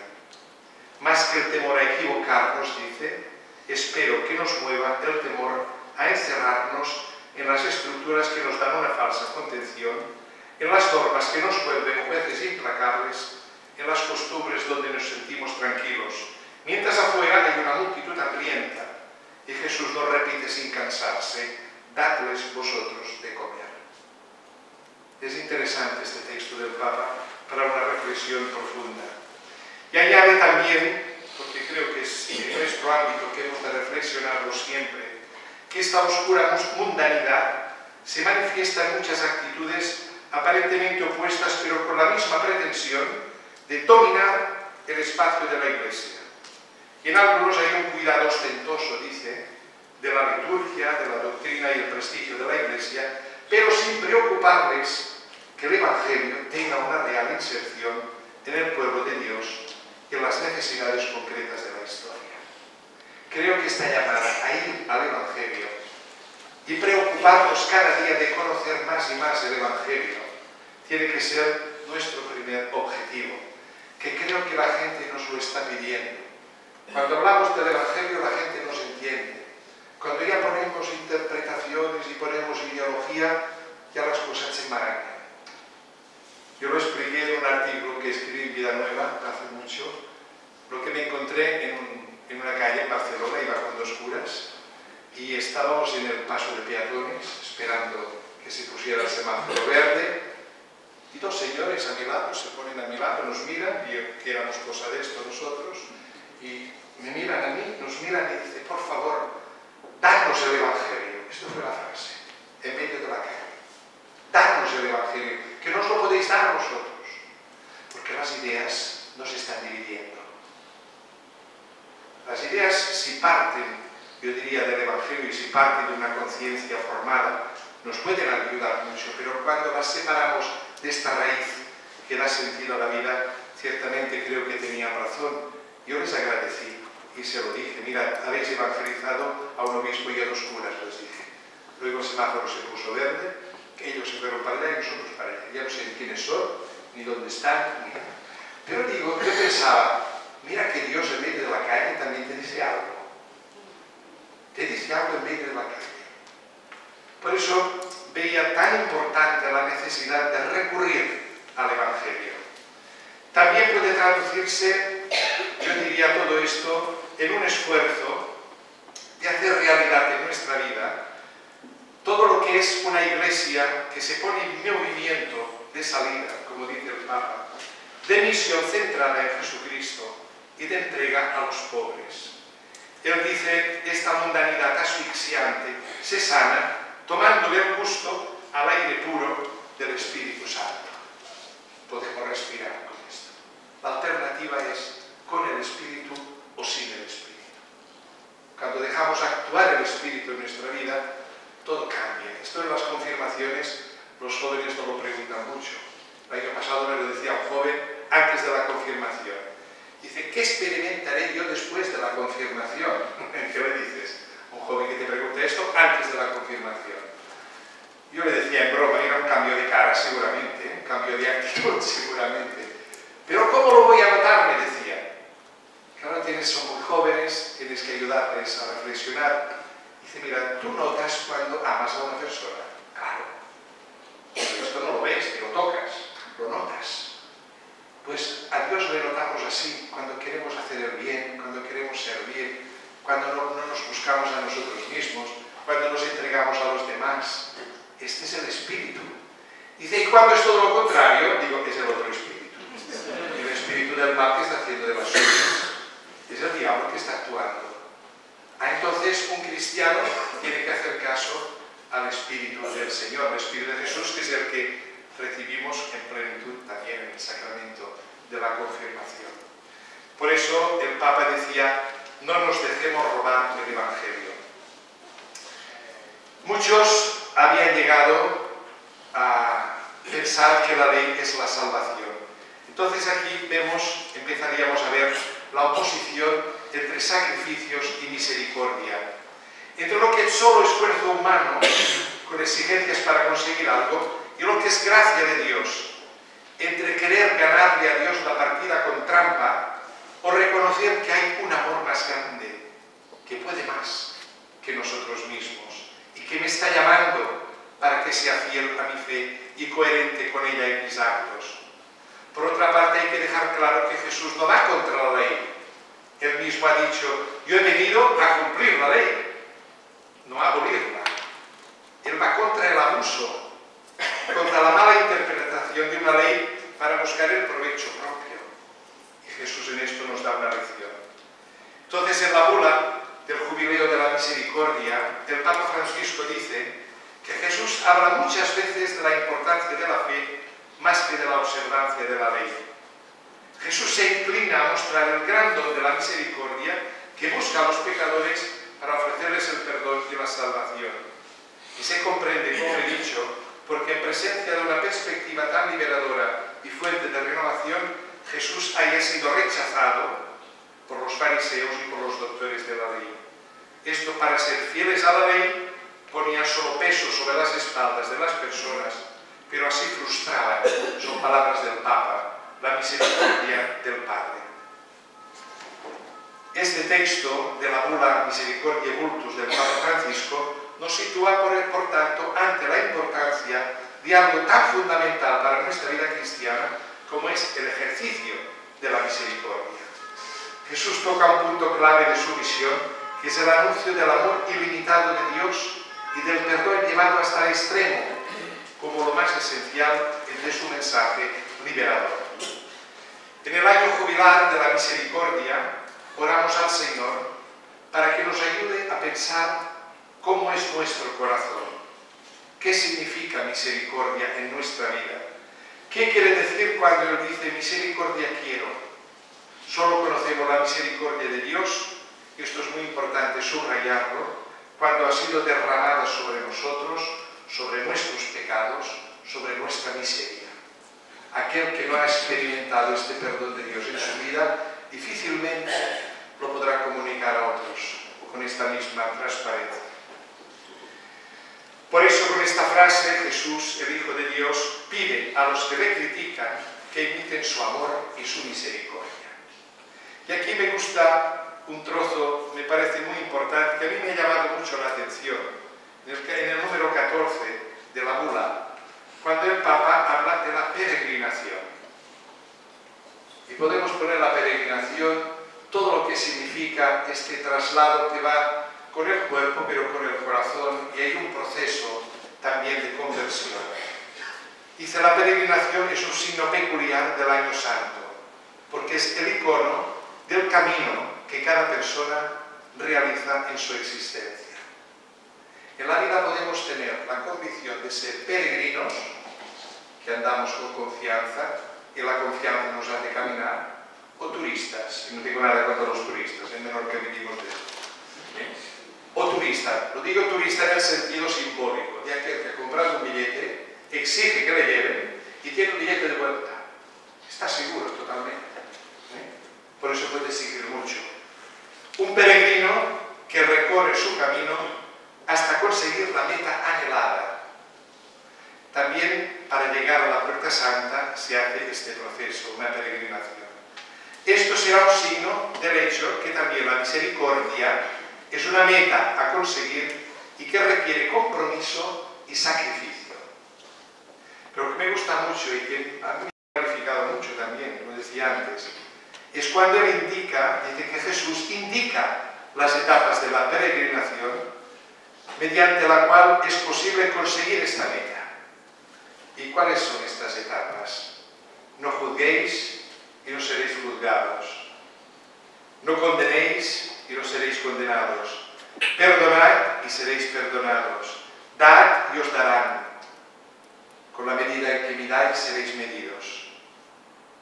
Más que el temor a equivocarnos, dice, espero que nos mueva el temor a encerrarnos en las estructuras que nos dan una falsa contención, en las normas que nos vuelven jueces implacables, en las costumbres donde nos sentimos tranquilos, mientras afuera hay una multitud hambrienta y Jesús nos repite sin cansarse: dadles vosotros de comer. Es interesante este texto del Papa para una reflexión profunda. Y añade también, porque creo que es en nuestro ámbito que hemos de reflexionarlo siempre, que esta oscura mundanidad se manifiesta en muchas actitudes aparentemente opuestas, pero con la misma pretensión de dominar el espacio de la Iglesia. Y en algunos hay un cuidado ostentoso, dice, de la liturgia, de la doctrina y el prestigio de la Iglesia, pero sin preocuparles que el Evangelio tenga una real inserción en el pueblo de Dios y en las necesidades concretas de la historia. Creo que esta llamada a ir al Evangelio y preocuparnos cada día de conocer más y más el Evangelio tiene que ser nuestro primer objetivo, que creo que la gente nos lo está pidiendo. Cuando hablamos del Evangelio la gente nos entiende. Cuando ya ponemos interpretaciones y ponemos ideología, ya las cosas se enmarañan. Yo lo expliqué en un artículo que escribí en Vida Nueva hace mucho, lo que me encontré en una calle en Barcelona, iba con dos curas, y estábamos en el paso de peatones, esperando que se pusiera el semáforo verde, y dos señores a mi lado, se ponen a mi lado, nos miran, y que éramos cosa de esto nosotros, y me miran a mí, nos miran y dicen: por favor, dadnos el Evangelio. Esto fue la frase, en medio de la calle. Dadnos el Evangelio, que no os lo podéis dar a vosotros, porque las ideas nos están dividiendo. Las ideas, si parten, yo diría, del Evangelio y si parten de una conciencia formada, nos pueden ayudar mucho, pero cuando las separamos de esta raíz que da sentido a la vida, ciertamente creo que tenían razón. Yo les agradecí y se lo dije: mira, habéis evangelizado a un obispo y a dos curas, les dije. Luego el semáforo se puso verde, que ellos se fueron para allá y nosotros para allá. Ya no sé quiénes son, ni dónde están, ni nada. Pero digo, yo pensaba, mira que Dios en medio de la calle también te dice algo. Te dice algo en medio de la calle. Por eso veía tan importante la necesidad de recurrir al Evangelio. También puede traducirse, yo diría, todo esto en un esfuerzo de hacer realidad en nuestra vida todo lo que es una iglesia que se pone en movimiento de salida, como dice el Papa, de misión centrada en Jesucristo y de entrega a los pobres. Él dice: esta mundanidad asfixiante se sana tomándole el gusto al aire puro del Espíritu Santo. Podemos respirar con esto. La alternativa es con el Espíritu o sin el Espíritu. Cuando dejamos actuar el Espíritu en nuestra vida, todo cambia. Esto en las confirmaciones, los jóvenes no lo preguntan mucho. El año pasado me lo decía un joven antes de la confirmación. Dice: ¿qué experimentaré yo después de la confirmación? ¿Qué le dices? Un joven que te pregunta esto antes de la confirmación. Yo le decía en broma: era un cambio de cara seguramente, un cambio de actitud seguramente. Pero ¿cómo lo voy a notar?, me decía. Que ahora son muy jóvenes, tienes que ayudarles a reflexionar. Dice: mira, tú notas cuando amas a una persona. Claro. Pero esto no lo ves, te lo tocas, lo notas. Pues a Dios le notamos así, cuando queremos hacer el bien, cuando queremos servir, cuando no nos buscamos a nosotros mismos, cuando nos entregamos a los demás. Este es el espíritu. Dice, y cuando es todo lo contrario, digo que es el otro espíritu. El espíritu del mal que está haciendo de las suyas. Es el diablo que está actuando. Entonces un cristiano tiene que hacer caso al espíritu del Señor, al espíritu de Jesús, que es el que recibimos en plenitud también en el sacramento de la confirmación. Por eso el Papa decía, no nos dejemos robar el Evangelio. Muchos habían llegado a pensar que la ley es la salvación. Entonces aquí empezaríamos a ver la oposición entre sacrificios y misericordia, entre lo que es solo esfuerzo humano, con exigencias para conseguir algo, y lo que es gracia de Dios, entre querer ganarle a Dios la partida con trampa, o reconocer que hay un amor más grande, que puede más que nosotros mismos, y que me está llamando para que sea fiel a mi fe y coherente con ella en mis actos. Por otra parte, hay que dejar claro que Jesús no va contra la ley. Él mismo ha dicho, yo he venido a cumplir la ley, no a abolirla. Él va contra el abuso, contra la mala interpretación de una ley para buscar el provecho propio. Y Jesús en esto nos da una lección. Entonces, en la bula del Jubileo de la Misericordia, el Papa Francisco dice que Jesús habla muchas veces de la importancia de la fe más que de la observancia de la ley. Jesús se inclina a mostrar el gran don de la misericordia que busca a los pecadores para ofrecerles el perdón y la salvación. Y se comprende, como he dicho, porque en presencia de una perspectiva tan liberadora y fuente de renovación, Jesús haya sido rechazado por los fariseos y por los doctores de la ley. Esto, para ser fieles a la ley, ponía solo peso sobre las espaldas de las personas, pero así frustraban, son palabras del Papa, la misericordia del Padre. Este texto de la bula Misericordiae Vultus del Papa Francisco nos sitúa, por tanto, ante la importancia de algo tan fundamental para nuestra vida cristiana como es el ejercicio de la misericordia. Jesús toca un punto clave de su misión, que es el anuncio del amor ilimitado de Dios y del perdón llevado hasta el extremo, como lo más esencial de su mensaje liberador. En el año jubilar de la misericordia, oramos al Señor para que nos ayude a pensar cómo es nuestro corazón, qué significa misericordia en nuestra vida, qué quiere decir cuando Él dice misericordia quiero. Solo conocemos la misericordia de Dios, y esto es muy importante subrayarlo, cuando ha sido derramada sobre nosotros, sobre nuestros pecados, sobre nuestra miseria. Aquel que no ha experimentado este perdón de Dios en su vida, difícilmente lo podrá comunicar a otros con esta misma transparencia. Por eso, con esta frase, Jesús, el Hijo de Dios, pide a los que le critican que imiten su amor y su misericordia. Y aquí me gusta un trozo, me parece muy importante, que a mí me ha llamado mucho la atención, en el número 14 de la bula, cuando el Papa habla de la peregrinación. Y podemos poner la peregrinación, todo lo que significa este traslado que va con el cuerpo, pero con el corazón, y hay un proceso también de conversión. Dice, la peregrinación es un signo peculiar del año santo, porque es el icono del camino que cada persona realiza en su existencia. En la vida podemos tener la convicción de ser peregrinos, que andamos con confianza, y la confianza nos hace caminar, o turistas, y no digo nada contra los turistas, es menor que vivimos de esto. O turista, lo digo turista en el sentido simbólico, de aquel que ha comprado un billete, exige que le lleven y tiene un billete de vuelta. Está seguro totalmente. Por eso puede exigir mucho. Un peregrino que recorre su camino hasta conseguir la meta anhelada. También para llegar a la Puerta Santa se hace este proceso, una peregrinación. Esto será un signo del hecho que también la misericordia es una meta a conseguir y que requiere compromiso y sacrificio. Pero que me gusta mucho y que a mí me ha calificado mucho también, lo decía antes, es cuando él indica, dice que Jesús indica las etapas de la peregrinación mediante la cual es posible conseguir esta meta. ¿Y cuáles son estas etapas? No juzguéis y no seréis juzgados. No condenéis y no seréis condenados. Perdonad y seréis perdonados. Dad y os darán. Con la medida en que midáis seréis medidos.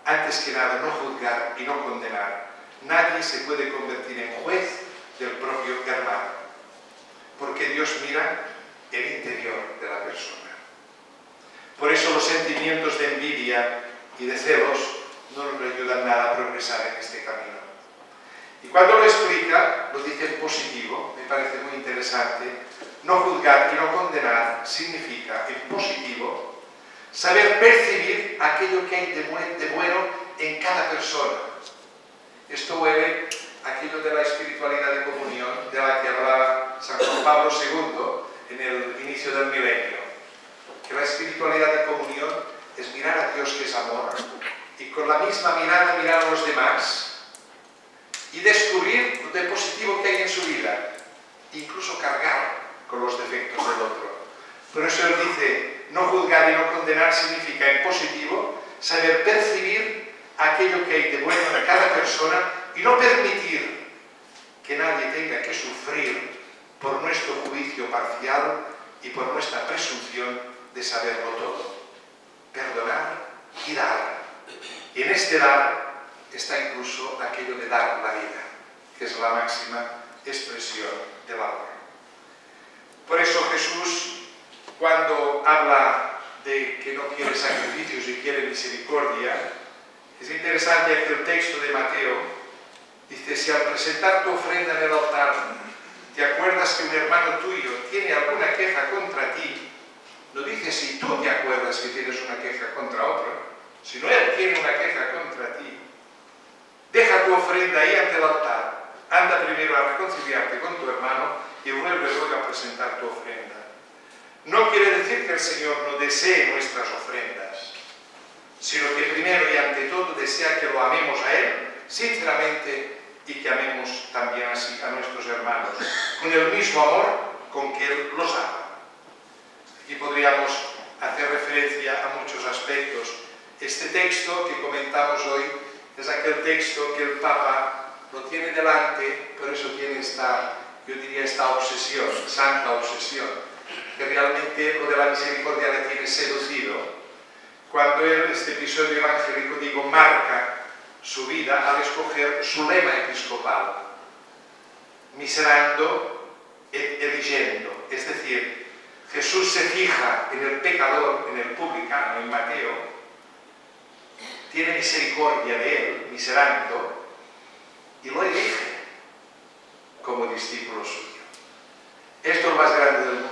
Antes que nada, no juzgar y no condenar. Nadie se puede convertir en juez del propio hermano, porque Dios mira el interior de la persona. Por eso los sentimientos de envidia y de celos no nos ayudan nada a progresar en este camino. Y cuando lo explica, lo dice en positivo, me parece muy interesante. No juzgar y no condenar significa, en positivo, saber percibir aquello que hay de bueno en cada persona. Esto huele a aquello de la espiritualidad de comunión de la que hablaba San Juan Pablo II en el inicio del milenio. Que la espiritualidad de comunión es mirar a Dios, que es amor, y con la misma mirada mirar a los demás y descubrir lo de positivo que hay en su vida, incluso cargar con los defectos del otro. Por eso él dice, no juzgar y no condenar significa, en positivo, saber percibir aquello que hay de bueno en cada persona y no permitir que nadie tenga que sufrir por nuestro juicio parcial y por nuestra presunción de saberlo todo. Perdonar y dar. Y en este dar está incluso aquello de dar la vida, que es la máxima expresión del amor. Por eso Jesús, cuando habla de que no quiere sacrificios y quiere misericordia, es interesante que el texto de Mateo dice, si al presentar tu ofrenda en el altar te acuerdas que un hermano tuyo tiene alguna queja contra ti, no dice si tú te acuerdas que tienes una queja contra otro, sino él tiene una queja contra ti. Deja tu ofrenda ahí ante el altar, anda primero a reconciliarte con tu hermano y vuelve luego a presentar tu ofrenda. No quiere decir que el Señor no desee nuestras ofrendas, sino que primero y ante todo desea que lo amemos a Él sinceramente y que amemos también así a nuestros hermanos, con el mismo amor con que Él los ama. Aquí podríamos hacer referencia a muchos aspectos. Este texto que comentamos hoy es aquel texto que el Papa lo tiene delante, por eso tiene esta, yo diría, esta obsesión, santa obsesión, que realmente lo de la misericordia le tiene seducido. Cuando él, este episodio evangélico, digo, marca su vida al escoger su lema episcopal, miserando et eligendo, es decir, Jesús se fija en el pecador, en el publicano, en Mateo, tiene misericordia de él, miserando, y lo elige como discípulo suyo. Esto es lo más grande del mundo.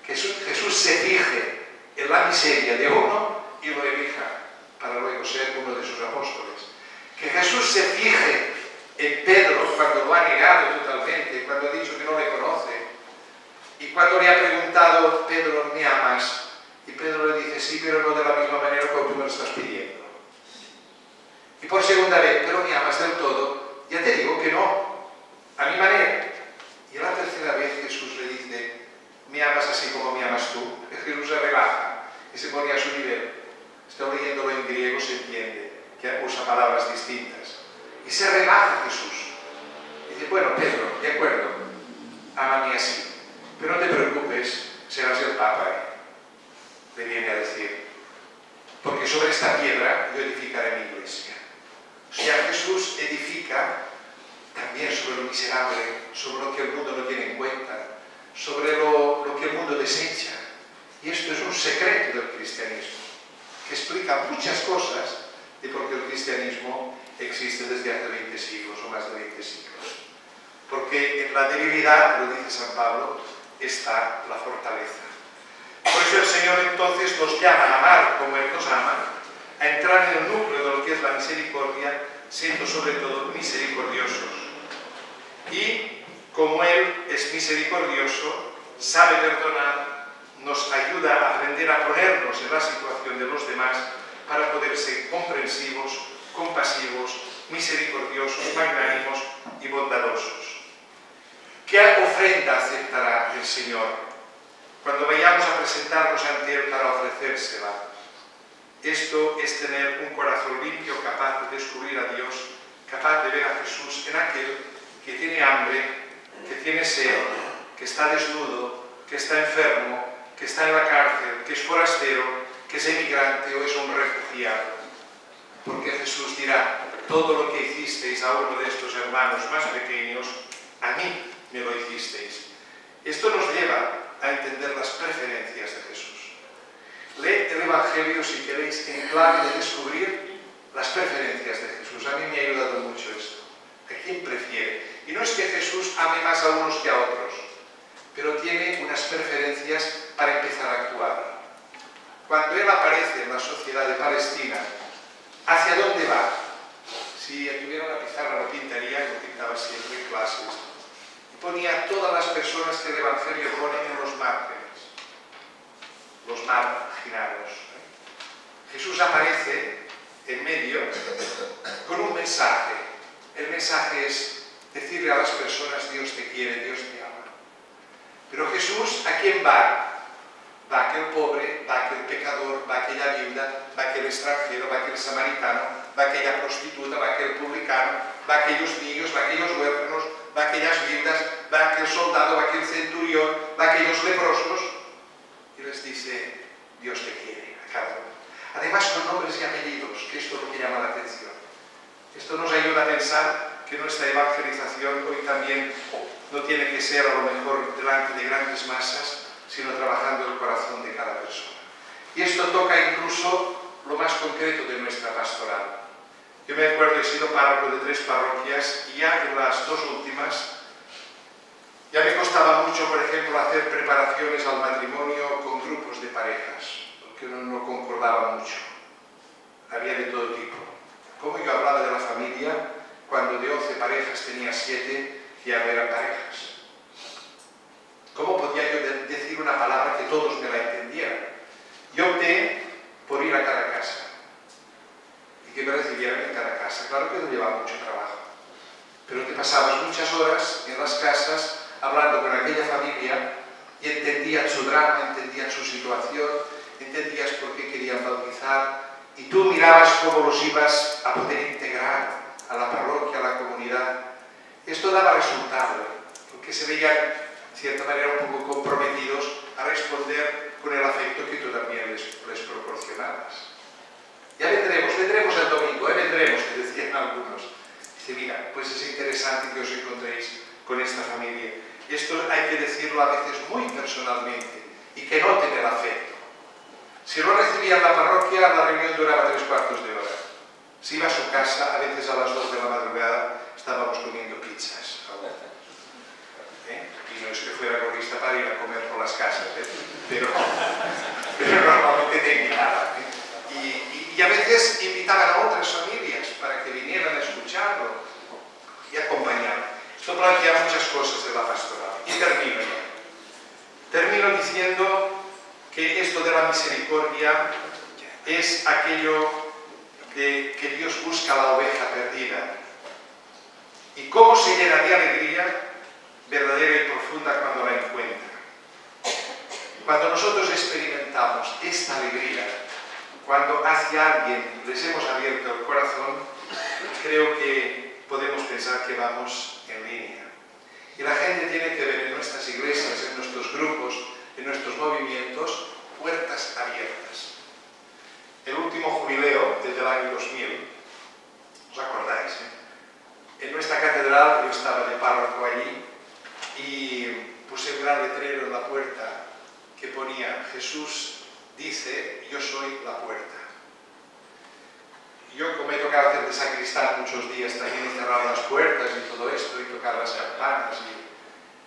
Jesús se fije en la miseria de uno y lo elija para luego ser uno de sus apóstoles. Que Jesús se fije en Pedro cuando lo ha negado totalmente, cuando ha dicho que no le conoce, y cuando le ha preguntado, Pedro, ¿me amas? Y Pedro le dice, sí, pero no de la misma manera como tú me lo estás pidiendo. Y por segunda vez, ¿pero me amas del todo? Ya te digo que no, a mi manera. Y a la tercera vez Jesús le dice, ¿me amas así como me amas tú? Jesús se relaja y se pone a su nivel. Estoy leyéndolo en griego, se entiende, que usa palabras distintas. Y se relaja Jesús. Y dice, bueno, Pedro, de acuerdo, ámame así. Pero no te preocupes, serás el Papa, le viene a decir. Porque sobre esta piedra yo edificaré mi iglesia. O sea, Jesús edifica también sobre lo miserable, sobre lo que el mundo no tiene en cuenta, sobre lo que el mundo desecha. Y esto es un secreto del cristianismo, que explica muchas cosas de por qué el cristianismo existe desde hace 20 siglos o más de 20 siglos. Porque en la debilidad, lo dice San Pablo, está la fortaleza. Por eso el Señor entonces nos llama a amar como Él nos ama, a entrar en el núcleo de lo que es la misericordia, siendo sobre todo misericordiosos. Y como Él es misericordioso, sabe perdonar, nos ayuda a aprender a ponernos en la situación de los demás para poder ser comprensivos compasivos, misericordiosos, magnánimos y bondadosos. ¿Qué ofrenda aceptará el Señor cuando vayamos a presentarnos ante Él para ofrecérsela? Esto es tener un corazón limpio, capaz de descubrir a Dios, capaz de ver a Jesús en aquel que tiene hambre, que tiene sed, que está desnudo, que está enfermo, que está en la cárcel, que es forastero, que es emigrante o es un refugiado. Porque Jesús dirá: todo lo que hicisteis a uno de estos hermanos más pequeños, a mí me lo hicisteis. Esto nos lleva a entender las preferencias de Jesús. Leed el Evangelio si queréis en clave de descubrir las preferencias de Jesús. A mí me ha ayudado mucho esto. ¿A quién prefiere? Y no es que Jesús ame más a unos que a otros, pero tiene unas preferencias para empezar a actuar. Cuando Él aparece en la sociedad de Palestina, ¿hacia dónde va? Si tuviera una pizarra lo pintaría, y lo pintaba siempre en clases. Y ponía todas las personas que el Evangelio pone en los márgenes, los marginados. Jesús aparece en medio con un mensaje. El mensaje es decirle a las personas: Dios te quiere, Dios te ama. Pero Jesús, ¿a quién va? Va aquel pobre, va aquel pecador, va aquella viuda, va aquel extranjero, va aquel samaritano, va aquella prostituta, va aquel publicano, va aquellos niños, va aquellos huérfanos, va aquellas viudas, va aquel soldado, va aquel centurión, va aquellos leprosos. Y les dice: Dios te quiere a cada uno. Además con nombres y apellidos, que esto es lo que llama la atención. Esto nos ayuda a pensar que nuestra evangelización hoy también no tiene que ser a lo mejor delante de grandes masas, sino trabajando el corazón de cada persona. Y esto toca incluso lo más concreto de nuestra pastoral. Yo me acuerdo, he sido párroco de 3 parroquias y ya en las 2 últimas ya me costaba mucho, por ejemplo, hacer preparaciones al matrimonio con grupos de parejas, porque uno no concordaba mucho. Había de todo tipo. Como yo hablaba de la familia, cuando de 11 parejas tenía 7 que ya no eran parejas. ¿Cómo podía yo decir una palabra que todos me la entendieran? Yo opté por ir a cada casa y que me recibieran en cada casa. Claro que no llevaba mucho trabajo, pero te pasabas muchas horas en las casas hablando con aquella familia y entendías su drama, entendías su situación, entendías por qué querían bautizar y tú mirabas cómo los ibas a poder integrar a la parroquia, a la comunidad. Esto daba resultado, porque se veían de cierta manera un poco comprometidos a responder con el afecto que tú también les proporcionabas. Ya vendremos el domingo, vendremos, que decían algunos. Dice: mira, pues es interesante que os encontréis con esta familia. Esto hay que decirlo a veces muy personalmente y que noten el afecto. Si no recibían la parroquia, la reunión duraba 3/4 de hora. Si iba a su casa, a veces a las 2 de la madrugada estábamos comiendo pizzas. Y no es que fuera gorrista para ir a comer por las casas, pero normalmente te invitaban. Y a veces invitaban a otras familias para que vinieran a escucharlo y acompañar. Esto plantea muchas cosas de la pastoral. Y termino ya. Termino diciendo que esto de la misericordia es aquello de que Dios busca la oveja perdida. ¿Y cómo se llena de alegría verdadera y profunda cuando la encuentra? Cuando nosotros experimentamos esta alegría, cuando hacia alguien les hemos abierto el corazón, creo que podemos pensar que vamos en línea. Y la gente tiene que ver en nuestras iglesias, en nuestros grupos, en nuestros movimientos, puertas abiertas. El último jubileo, desde el año 2000, ¿os acordáis? En nuestra catedral, yo estaba de párroco allí, y puse un gran letrero en la puerta que ponía: Jesús dice, yo soy la puerta. Yo, como he tocado hacer de sacristán muchos días, también he cerrado las puertas y todo esto, y tocar las campanas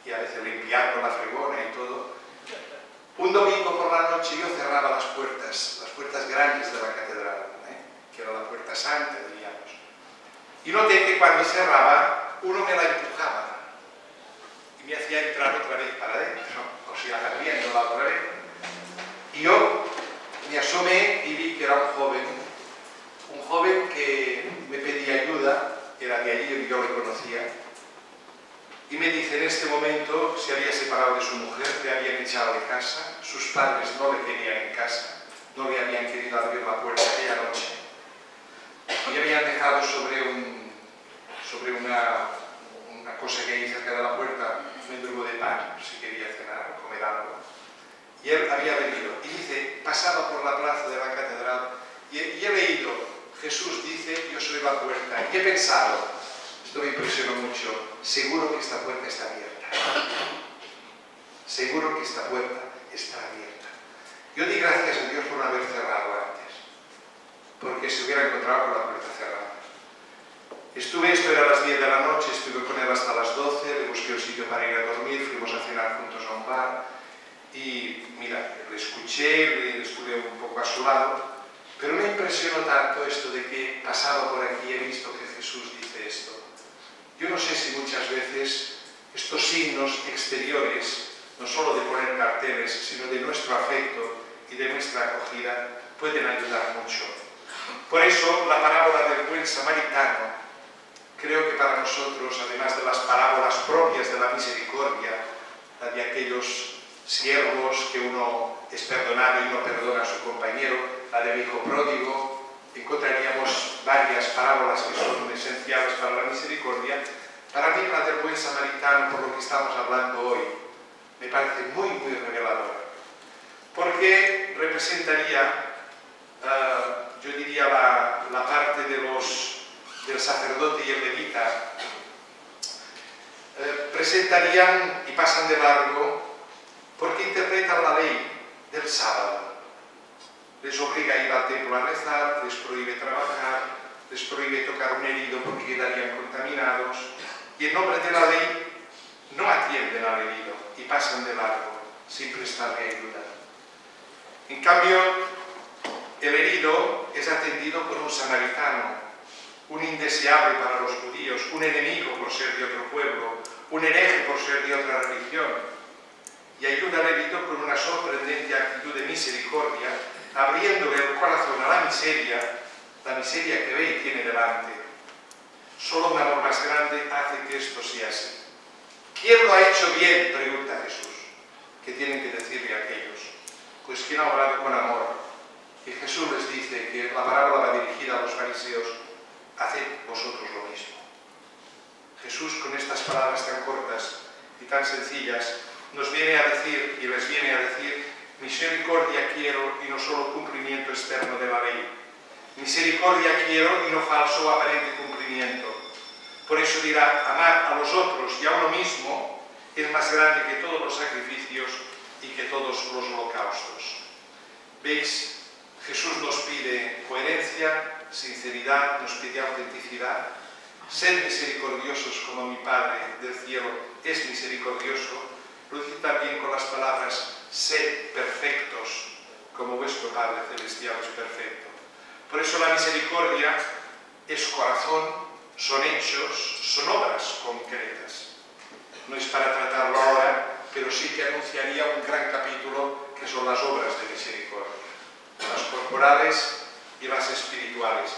y a veces limpiar con la fregona y todo. Un domingo por la noche yo cerraba las puertas grandes de la catedral, que era la puerta santa, diríamos. Y noté que cuando cerraba, uno me la empujaba y me hacía entrar otra vez para adentro, o sea, abriéndola otra vez. Y yo me asomé y vi que era un joven que me pedía ayuda, era de allí, yo le conocía, y me dice: en este momento se había separado de su mujer, le habían echado de casa, sus padres no le querían en casa, no le habían querido abrir la puerta aquella noche, y habían dejado sobre una cosa que hay cerca de la puerta un endrugo de pan, si quería cenar o comer algo. Y él había venido, y dice, pasaba por la plaza de la catedral, y he leído: Jesús dice, yo soy la puerta, y he pensado, esto me impresionó mucho, seguro que esta puerta está abierta. Seguro que esta puerta está abierta. Yo di gracias a Dios por no haber cerrado antes, porque se hubiera encontrado con la puerta cerrada. Esto era a las 10 de la noche, estuve con él hasta las 12, le busqué un sitio para ir a dormir, fuimos a cenar juntos a un bar, y mira, le escuché, estuve un poco a su lado, pero me impresionó tanto esto de que pasaba por aquí y he visto que Jesús dice esto. Yo no sé si muchas veces estos signos exteriores, no solo de poner carteles, sino de nuestro afecto y de nuestra acogida, pueden ayudar mucho. Por eso, la parábola del buen samaritano, creo que para nosotros, además de las parábolas propias de la misericordia, la de aquellos siervos que uno es perdonado y no perdona a su compañero, la del hijo pródigo, encontraríamos varias parábolas que son esenciales para la misericordia. Para mí, la del buen samaritano, por lo que estamos hablando hoy, me parece muy, muy reveladora, porque representaría, yo diría, la parte del sacerdote y el levita, presentarían y pasan de largo porque interpretan la ley del sábado. Les obliga a ir al templo a rezar, les prohíbe trabajar, les prohíbe tocar un herido porque quedarían contaminados, y en nombre de la ley no atienden al herido y pasan de largo sin prestarle ayuda. En cambio, el herido es atendido por un samaritano, un indeseable para los judíos, un enemigo por ser de otro pueblo, un hereje por ser de otra religión, y ayuda al herido con una sorprendente actitud de misericordia, abriéndole el corazón a la miseria que ve y tiene delante. Solo un amor más grande hace que esto sea así. ¿Quién lo ha hecho bien?, pregunta Jesús. ¿Qué tienen que decirle a aquellos? Pues quien ha obrado con amor. Y Jesús les dice que la parábola va dirigida a los fariseos: haced vosotros lo mismo. Jesús, con estas palabras tan cortas y tan sencillas, nos viene a decir, y les viene a decir: misericordia quiero y no solo cumplimiento externo de la ley. Misericordia quiero y no falso o aparente cumplimiento. Por eso dirá: amar a los otros y a uno mismo es más grande que todos los sacrificios y que todos los holocaustos. ¿Veis? Jesús nos pide coherencia, sinceridad, nos pide autenticidad. Sed misericordiosos como mi Padre del cielo es misericordioso. Lo dice también con las palabras: sed perfectos como vuestro Padre celestial es perfecto. Por eso la misericordia es corazón, son hechos, son obras concretas. No es para tratarlo ahora, pero sí que anunciaría un gran capítulo que son las obras de misericordia, las corporales y las espirituales.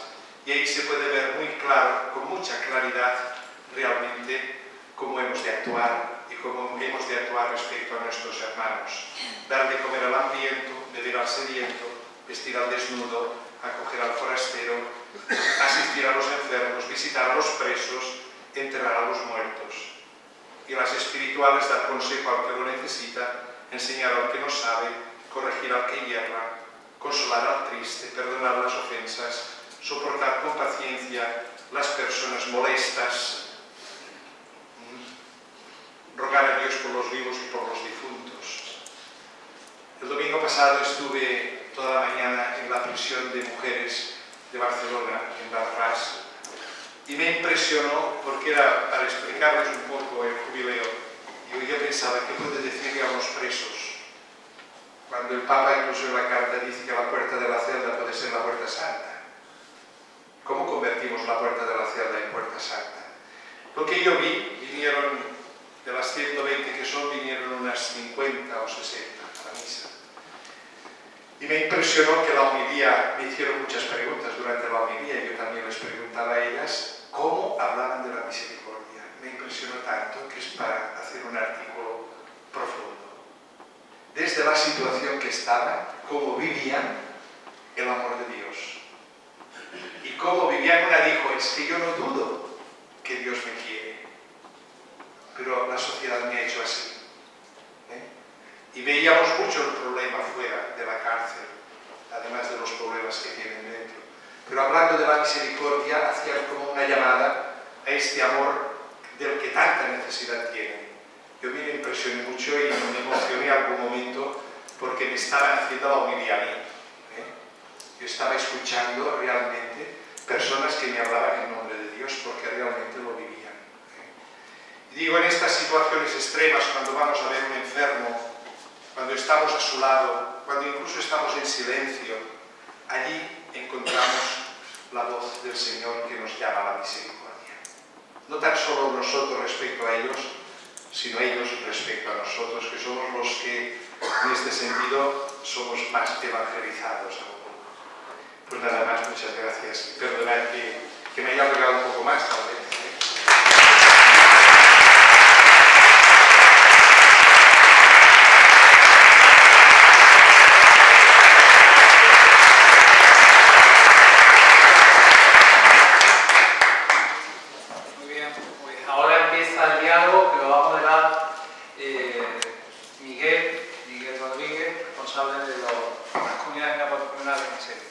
Y ahí se puede ver muy claro, con mucha claridad, realmente cómo hemos de actuar y cómo hemos de actuar respecto a nuestros hermanos. Dar de comer al hambriento, beber al sediento, vestir al desnudo, acoger al forastero, asistir a los enfermos, visitar a los presos, enterrar a los muertos. Y las espirituales, dar consejo al que lo necesita, enseñar al que no sabe, corregir al que hierra, consolar al triste, perdonar las ofensas, soportar con paciencia las personas molestas, rogar a Dios por los vivos y por los difuntos. El domingo pasado estuve toda la mañana en la prisión de mujeres de Barcelona, en Barras, y me impresionó porque era para explicarles un poco el jubileo. Y yo pensaba: ¿qué puede decirle a los presos? Cuando el Papa, incluso en la carta, dice que la puerta de la celda puede ser la puerta santa. ¿Cómo convertimos la puerta de la celda en puerta santa? Lo que yo vi, vinieron, de las 120 que son, vinieron unas 50 o 60 a la misa. Y me impresionó que la homilía, me hicieron muchas preguntas durante la homilía, y yo también les preguntaba a ellas cómo hablaban de la misericordia. Me impresionó tanto que es para hacer un artículo profundo. Desde la situación que estaban, cómo vivían el amor de Dios. Y cómo vivían, una dijo, es que yo no dudo que Dios me quiere, pero la sociedad me ha hecho así. Y veíamos mucho el problema fuera de la cárcel, además de los problemas que tienen dentro. Pero hablando de la misericordia, hacían como una llamada a este amor del que tanta necesidad tienen. Yo me impresioné mucho y me emocioné en algún momento porque me estaban haciendo la homilía a mí. Yo estaba escuchando realmente personas que me hablaban en nombre de Dios porque realmente lo vivían. Y digo, en estas situaciones extremas, cuando vamos a ver un enfermo, cuando estamos a su lado, cuando incluso estamos en silencio, allí encontramos la voz del Señor que nos llama a la misericordia. No tan solo nosotros respecto a ellos, sino ellos respecto a nosotros, que somos los que, en este sentido, somos más evangelizados aún. Pues nada más, muchas gracias. Perdonad que me haya alargado un poco más, tal vez. Muy bien, pues ahora empieza el diálogo que lo va a moderar Miguel Rodríguez, responsable de las comunidades neopatrimonales en serie.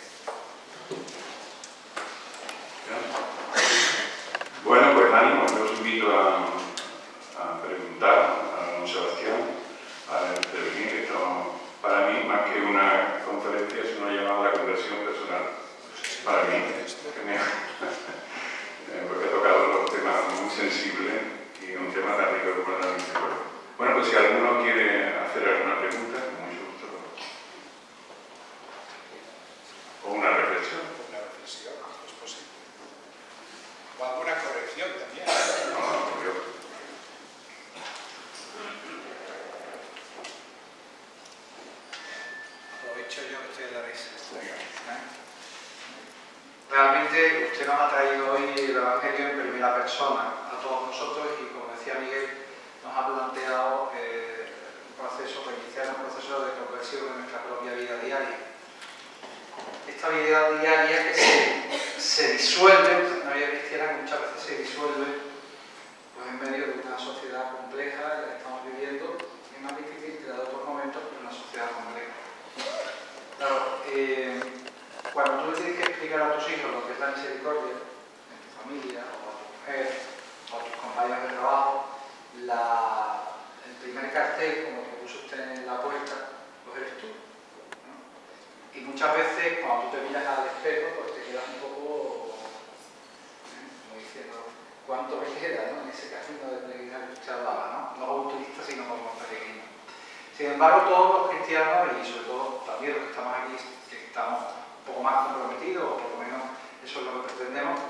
Bueno, pues ánimo, os invito a preguntar a don Sebastián, a intervenir. Esto, para mí, más que una conferencia, es una llamada a la conversión personal. Para mí, porque he tocado un tema muy sensible y un tema tan rico como la misericordia. Bueno, pues si alguno quiere hacer alguna pregunta, con mucho gusto. O una reflexión. Una reflexión, es posible. O alguna corrección también. No, yo. Aprovecho yo que estoy en la mesa. Realmente usted nos ha traído hoy el Evangelio en primera persona a todos nosotros y, como decía Miguel, nos ha planteado iniciar un proceso de conversión en nuestra propia vida diaria. Esta vida diaria que se disuelve, la vida cristiana que muchas veces se disuelve pues en medio de una sociedad compleja, la que estamos viviendo, es más difícil que la de otros momentos, pero una sociedad compleja. Claro, cuando tú le tienes que explicar a tus hijos lo que es la misericordia, en tu familia, o a tu mujer, o a tus compañeros de trabajo, el primer cartel, como que puso usted en la puerta, pues eres tú. Y muchas veces, cuando tú te miras al espejo, pues te quedas un poco, como diciendo, ¿cuánto me queda, ¿no? En ese camino de peregrinaje que usted hablaba, ¿no? No como turista, sino como peregrino. Sin embargo, todos los cristianos, y sobre todo también los que estamos aquí, que estamos un poco más comprometidos, o por lo menos eso es lo que pretendemos,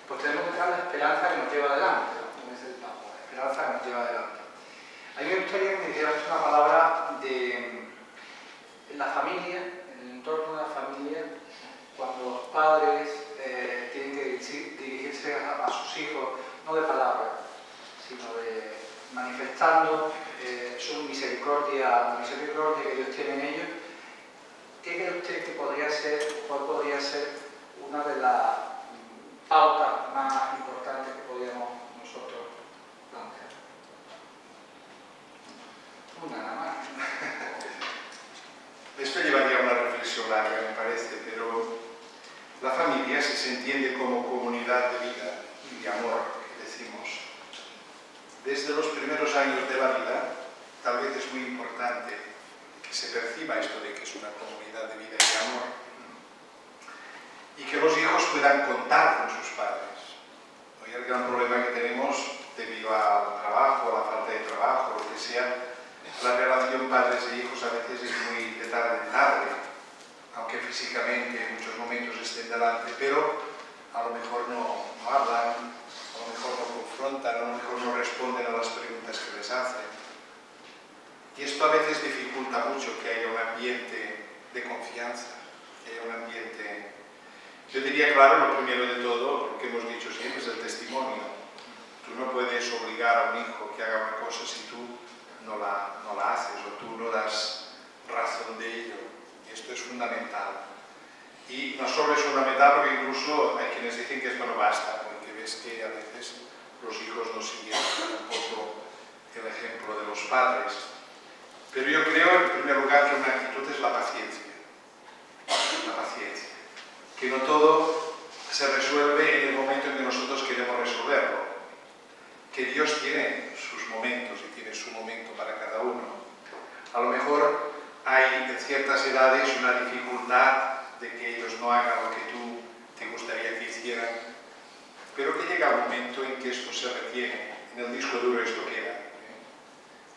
pues tenemos que dar la esperanza que nos lleva adelante, ¿no? Como dice el Papa, la esperanza que nos lleva adelante. A mí me gustaría que me dijeras una palabra de la familia, en el entorno de la familia, cuando los padres tienen que dirigirse a sus hijos, no de palabras, sino de manifestando su misericordia, la misericordia que Dios tiene en ellos. ¿Qué cree usted que podría ser, cuál podría ser una de las pautas más importantes que podríamos nosotros plantear? Una nada más. Esto llevaría a una reflexión larga, me parece, pero la familia, si se entiende como comunidad de vida y de amor, que decimos, desde los primeros años de la vida, tal vez es muy importante que se perciba esto de que es una comunidad de vida y de amor, y que los hijos puedan contar con sus padres. Hoy el gran problema que tenemos, debido al trabajo, a la falta de trabajo, lo que sea, la relación padres e hijos a veces es muy de tarde en tarde, aunque físicamente en muchos momentos estén delante, pero a lo mejor no hablan, a lo mejor no confrontan, a lo mejor no responden a las preguntas que les hacen. Y esto a veces dificulta mucho que haya un ambiente de confianza, que haya un ambiente. Yo diría, claro, lo primero de todo, lo que hemos dicho siempre, es el testimonio. Tú no puedes obligar a un hijo que haga una cosa si tú no la haces o tú no das razón de ello. Esto es fundamental. Y no solo es fundamental porque incluso hay quienes dicen que esto no basta, porque ves que a veces los hijos no siguen un poco el ejemplo de los padres. Pero yo creo, en primer lugar, que una actitud es la paciencia. La paciencia. Que no todo se resuelve en el momento en que nosotros queremos resolverlo. Que Dios tiene sus momentos y tiene su momento para cada uno. A lo mejor hay en ciertas edades una dificultad de que ellos no hagan lo que tú te gustaría que hicieran, pero que llega un momento en que esto se retiene. En el disco duro esto queda.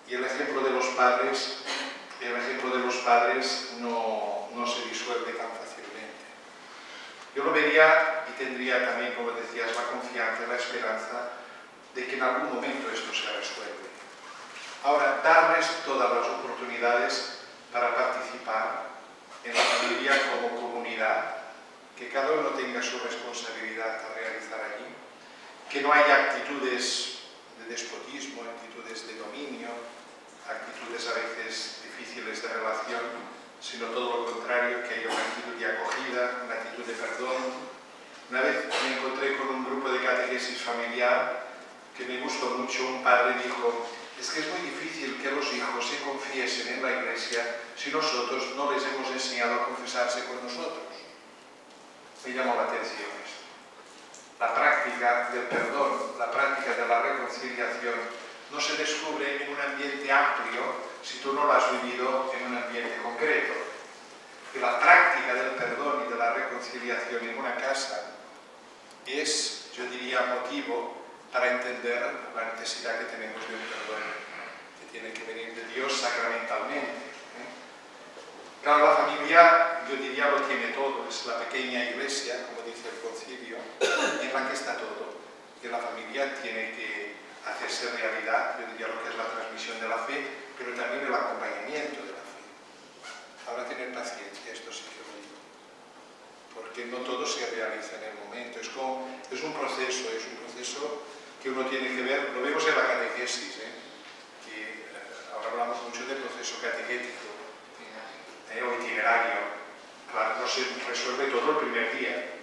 Y el ejemplo de los padres no se disuelve tan fácilmente. Yo lo vería y tendría también, como decías, la confianza, la esperanza de que en algún momento esto se resuelve. Ahora, darles todas las oportunidades para participar en la familia como comunidad, que cada uno tenga su responsabilidad a realizar allí, que no haya actitudes de despotismo, actitudes de dominio, actitudes a veces difíciles de relación, sino todo lo contrario, que haya una actitud de acogida, una actitud de perdón. Una vez me encontré con un grupo de catequesis familiar que me gustó mucho. Un padre dijo: es que es muy difícil que los hijos se confiesen en la iglesia si nosotros no les hemos enseñado a confesarse con nosotros. Me llamó la atención esto. La práctica del perdón, la práctica de la reconciliación no se descubre en un ambiente amplio si tú no lo has vivido en un ambiente concreto. Que la práctica del perdón y de la reconciliación en una casa es, yo diría, motivo para entender la necesidad que tenemos de un perdón que tiene que venir de Dios sacramentalmente. Claro, la familia, yo diría, lo tiene todo. Es la pequeña iglesia, como dice el concilio, en la que está todo. Que la familia tiene que hacerse realidad, yo diría, lo que es la transmisión de la fe, pero también el acompañamiento de la fe. Ahora, tener paciencia, esto sí que lo digo, porque no todo se realiza en el momento. Es un proceso que uno tiene que ver, lo vemos en la catequesis, que ahora hablamos mucho del proceso catequético o itinerario. Claro, no se resuelve todo el primer día.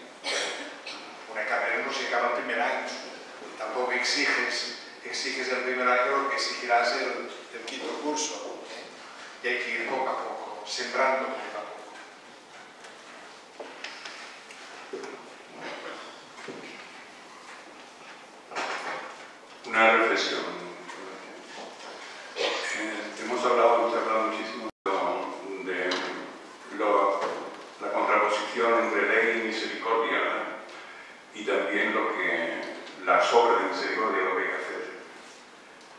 Una carrera no se acaba el primer año. Tampoco exiges el primer año lo que exigirás el quinto curso. Y hay que ir poco a poco, sembrando poco a poco. Una reflexión. Hemos hablado muchísimo de la contraposición entre ley y misericordia, y también las obras de misericordia, lo que hay que hacer.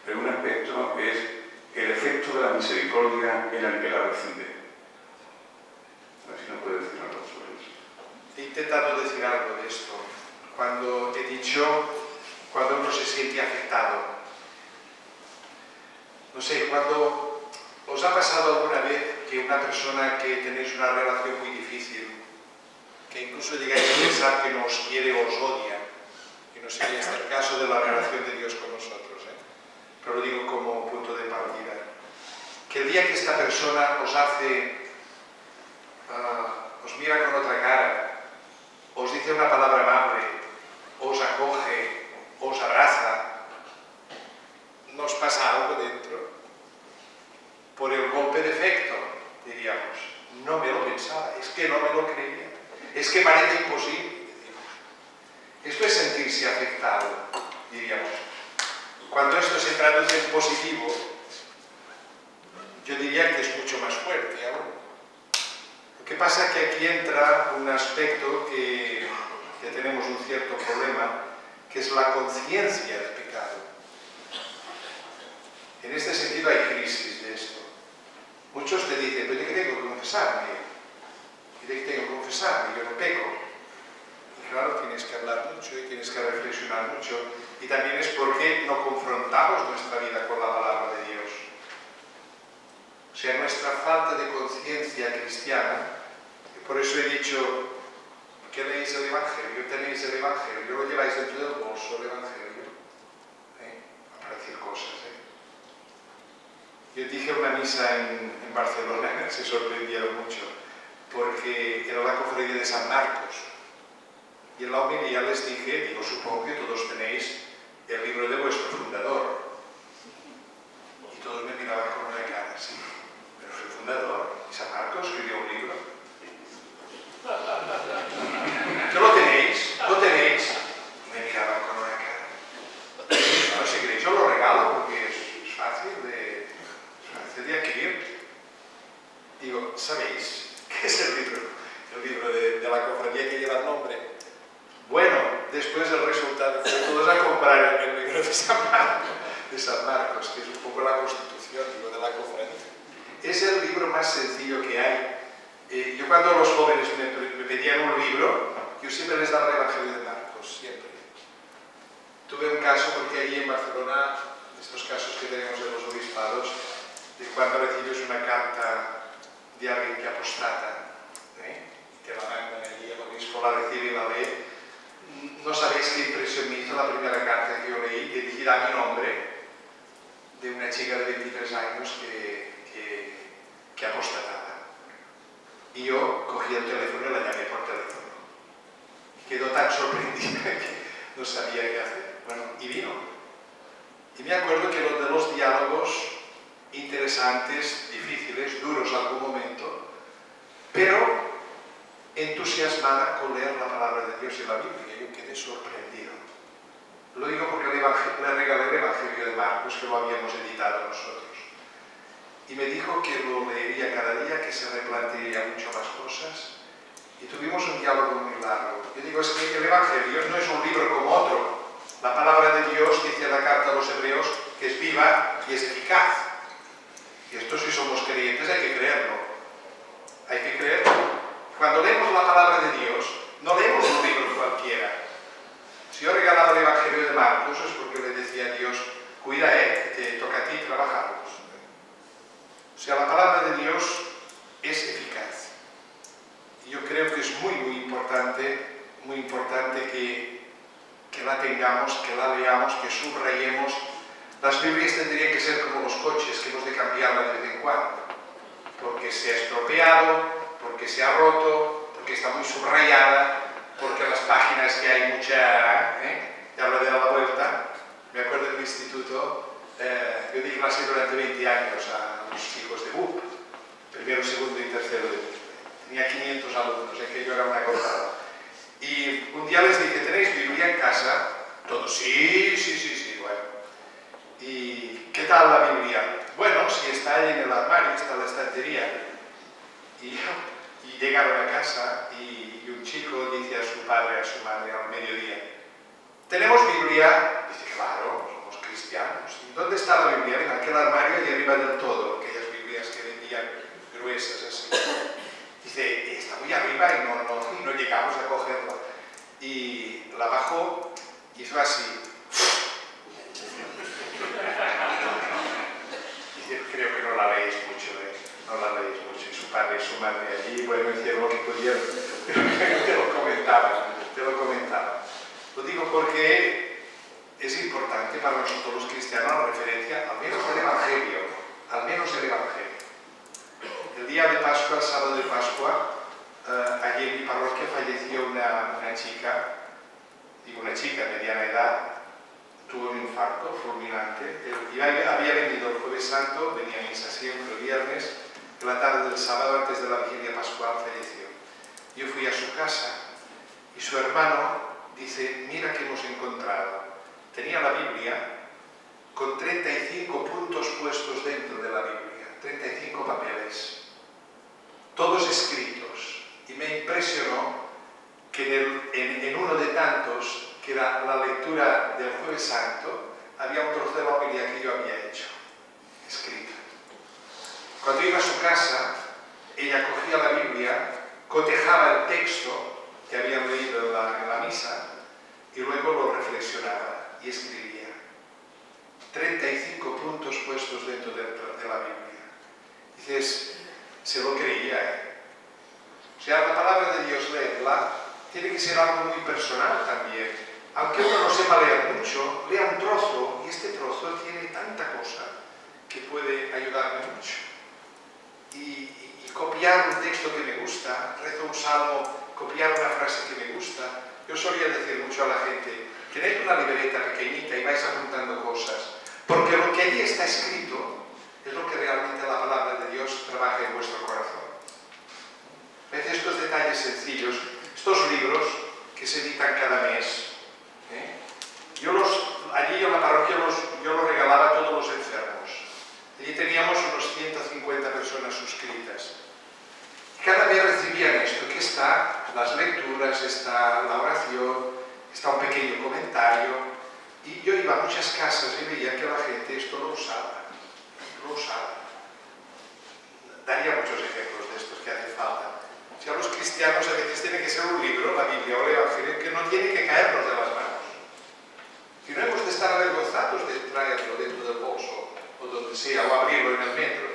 Pero un aspecto es el efecto de la misericordia en el que la recibe. A ver si nos puede decir algo sobre eso. He intentado decir algo de esto. Cuando he dicho, cuando uno se siente afectado. No sé, cuando os ha pasado alguna vez que una persona que tenéis una relación muy difícil, que incluso llegáis a pensar que no os quiere o os odia, que no sería este el caso de la relación de Dios con nosotros, pero lo digo como punto de partida, que el día que esta persona os hace, os mira con otra cara, os dice una palabra amable, os acoge, os abraza, nos pasa algo dentro, por el golpe de efecto, diríamos, no me lo pensaba, es que no me lo creía, es que parece imposible, decimos. Esto es sentirse afectado, diríamos. Cuando esto se traduce en positivo, yo diría que es mucho más fuerte aún. Lo que pasa es que aquí entra un aspecto que tenemos un cierto problema, que es la conciencia del pecado. En este sentido hay crisis de esto. Muchos te dicen, pero ¿de qué tengo que confesarme? ¿Y de qué tengo que confesarme? Yo no peco. Y claro, tienes que hablar mucho y tienes que reflexionar mucho. Y también es porque no confrontamos nuestra vida con la palabra de Dios. O sea, nuestra falta de conciencia cristiana, y por eso he dicho que leéis el Evangelio, tenéis el Evangelio, lo lleváis dentro del bolso, el Evangelio, para decir cosas. Yo dije una misa en Barcelona, se sorprendieron mucho, porque era la conferencia de San Marcos, y en la homilía les dije, digo, supongo que todos tenéis el libro de vuestro fundador, y todos me miraban con una cara así, pero es el fundador, y San Marcos escribió un libro. ¿No lo tenéis? ¿Lo tenéis? Me miraban con una cara. No, si queréis yo lo regalo porque es fácil de adquirir. Digo, ¿sabéis qué es el libro? El libro de la cofradía que lleva el nombre. Bueno, después el resultado fue todos a comprar el libro de San Marcos, que es un poco la constitución, digo, de la cofradía. Es el libro más sencillo que hay. Yo cuando los jóvenes me pedían un libro, yo siempre les daba el Evangelio de Marcos, siempre. Tuve un caso, porque ahí en Barcelona, estos casos que tenemos de los obispados, de cuando recibes una carta de alguien que apostata, te la mandan allí, el obispo la recibe y la lee. No sabéis qué impresión me hizo la primera carta que yo leí, dirigida a mi nombre, de una chica de 23 años que apostataba. Y yo cogí el teléfono y la llamé por teléfono. Quedó tan sorprendida que no sabía qué hacer. Bueno, y vino. Y me acuerdo que de los diálogos interesantes, difíciles, duros en algún momento, pero entusiasmada con leer la palabra de Dios y la Biblia. Yo quedé sorprendido. Lo digo porque le regalé el Evangelio de Marcos, que lo habíamos editado nosotros. Y me dijo que lo leería cada día, que se replantearía mucho las cosas. Y tuvimos un diálogo muy largo. Yo digo, es que el Evangelio no es un libro como otro. La palabra de Dios, dice la carta a los hebreos, que es viva y es eficaz. Y esto, si somos creyentes, hay que creerlo. Hay que creerlo. Cuando leemos la palabra de Dios, no leemos un libro cualquiera. Si yo regalaba el Evangelio de Marcos, es porque le decía a Dios, cuida, que te toca a ti trabajarlos. O sea, la palabra de Dios es eficaz. Y yo creo que es muy importante que la tengamos, que la leamos, que subrayemos. Las Biblias tendrían que ser como los coches, que hemos de cambiarla de vez en cuando. Porque se ha estropeado, porque se ha roto, porque está muy subrayada, porque las páginas que hay mucha... ya lo de la vuelta. Me acuerdo del instituto, yo di clase durante 20 años a los chicos de BUP, primero, segundo y tercero de BUP. Tenía 500 alumnos, aquello era una cosa. Y un día les dije, ¿tenéis Biblia en casa? Todos, sí, bueno. ¿Y qué tal la Biblia? Bueno, si está ahí en el armario, está en la estantería. Y llegaron a casa y un chico dice a su padre, a su madre al mediodía, ¿tenemos Biblia? Dice, claro, somos cristianos. ¿Y dónde está la Biblia? En aquel armario y arriba del todo, aquellas Biblias que vendían gruesas así. Dice, está muy arriba y no llegamos a cogerla. Y la bajó y hizo así. Dice, creo que no la leéis mucho, no la leéis mucho. Y su padre y su madre allí, bueno, hicieron lo que pudieron. Te lo comentaba. Lo digo porque es importante para nosotros los cristianos la referencia, al menos el Evangelio. El día de Pascua, el sábado de Pascua, allí en mi parroquia falleció una chica, digo una chica de mediana edad, tuvo un infarto fulminante. Había venido el Jueves Santo, venía a misa siempre el viernes, en la tarde del sábado, antes de la vigilia pascual, falleció. Yo fui a su casa y su hermano dice, mira que hemos encontrado. Tenía la Biblia con 35 puntos puestos dentro de la Biblia, 35 papeles, todos escritos. Y me impresionó que en uno de tantos, que era la lectura del Jueves Santo, había un trozo de la Biblia que yo había hecho, escrita. Cuando iba a su casa, ella cogía la Biblia, cotejaba el texto que habían leído en la misa y luego lo reflexionaba y escribía. 35 puntos puestos dentro de la Biblia. Dices, se lo creía, ¿eh? O sea, la palabra de Dios, leerla, tiene que ser algo muy personal también. Aunque uno no sepa leer mucho, lea un trozo, y este trozo tiene tanta cosa que puede ayudarme mucho. Y copiar un texto que me gusta, rezo un salmo, copiar una frase que me gusta. Yo solía decir mucho a la gente, tened una libreta pequeñita y vais apuntando cosas, porque lo que allí está escrito es lo que realmente la palabra de Dios trabaja en vuestro corazón. ¿Ves? Estos detalles sencillos, estos libros que se editan cada mes, allí en la parroquia yo los regalaba a todos los enfermos. Allí teníamos unos 150 personas suscritas. Cada mes recibían esto, que está las lecturas, está la oración, está un pequeño comentario. Y yo iba a muchas casas y veía que la gente esto lo usaba. Daría muchos ejemplos de estos que hacen falta. Si a los cristianos a veces tiene que ser un libro, la Biblia o el Evangelio, que no tiene que caernos de las manos. Y no hemos de estar avergonzados de traerlo dentro del bolso o donde sea, o abrirlo en el metro.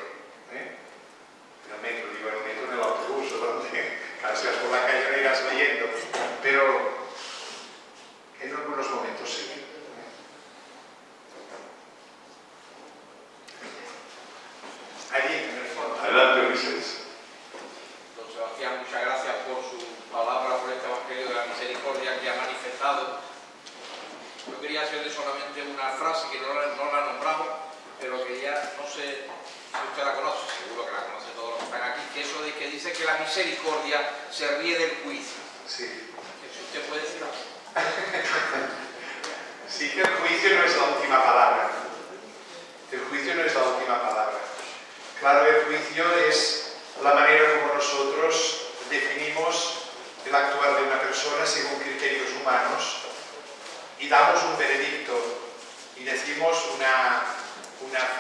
En el metro, digo, en el autobús, donde casi por la calle no irás leyendo, pero en algunos momentos sí. Allí, en el fondo. Adelante, Ulises. Don Sebastián, muchas gracias por su palabra, por este Evangelio de la misericordia que ha manifestado. Yo quería hacerle solamente una frase que no la he nombrado, pero que ya no sé si usted la conoce, seguro que la conoce todos los que están aquí, que eso de que dice que la misericordia se ríe del juicio. Sí. Si usted puede decir algo. Sí, que el juicio no es la última palabra. El juicio no es la última palabra. Claro, el juicio es la manera como nosotros definimos el actuar de una persona según criterios humanos y damos un veredicto y decimos una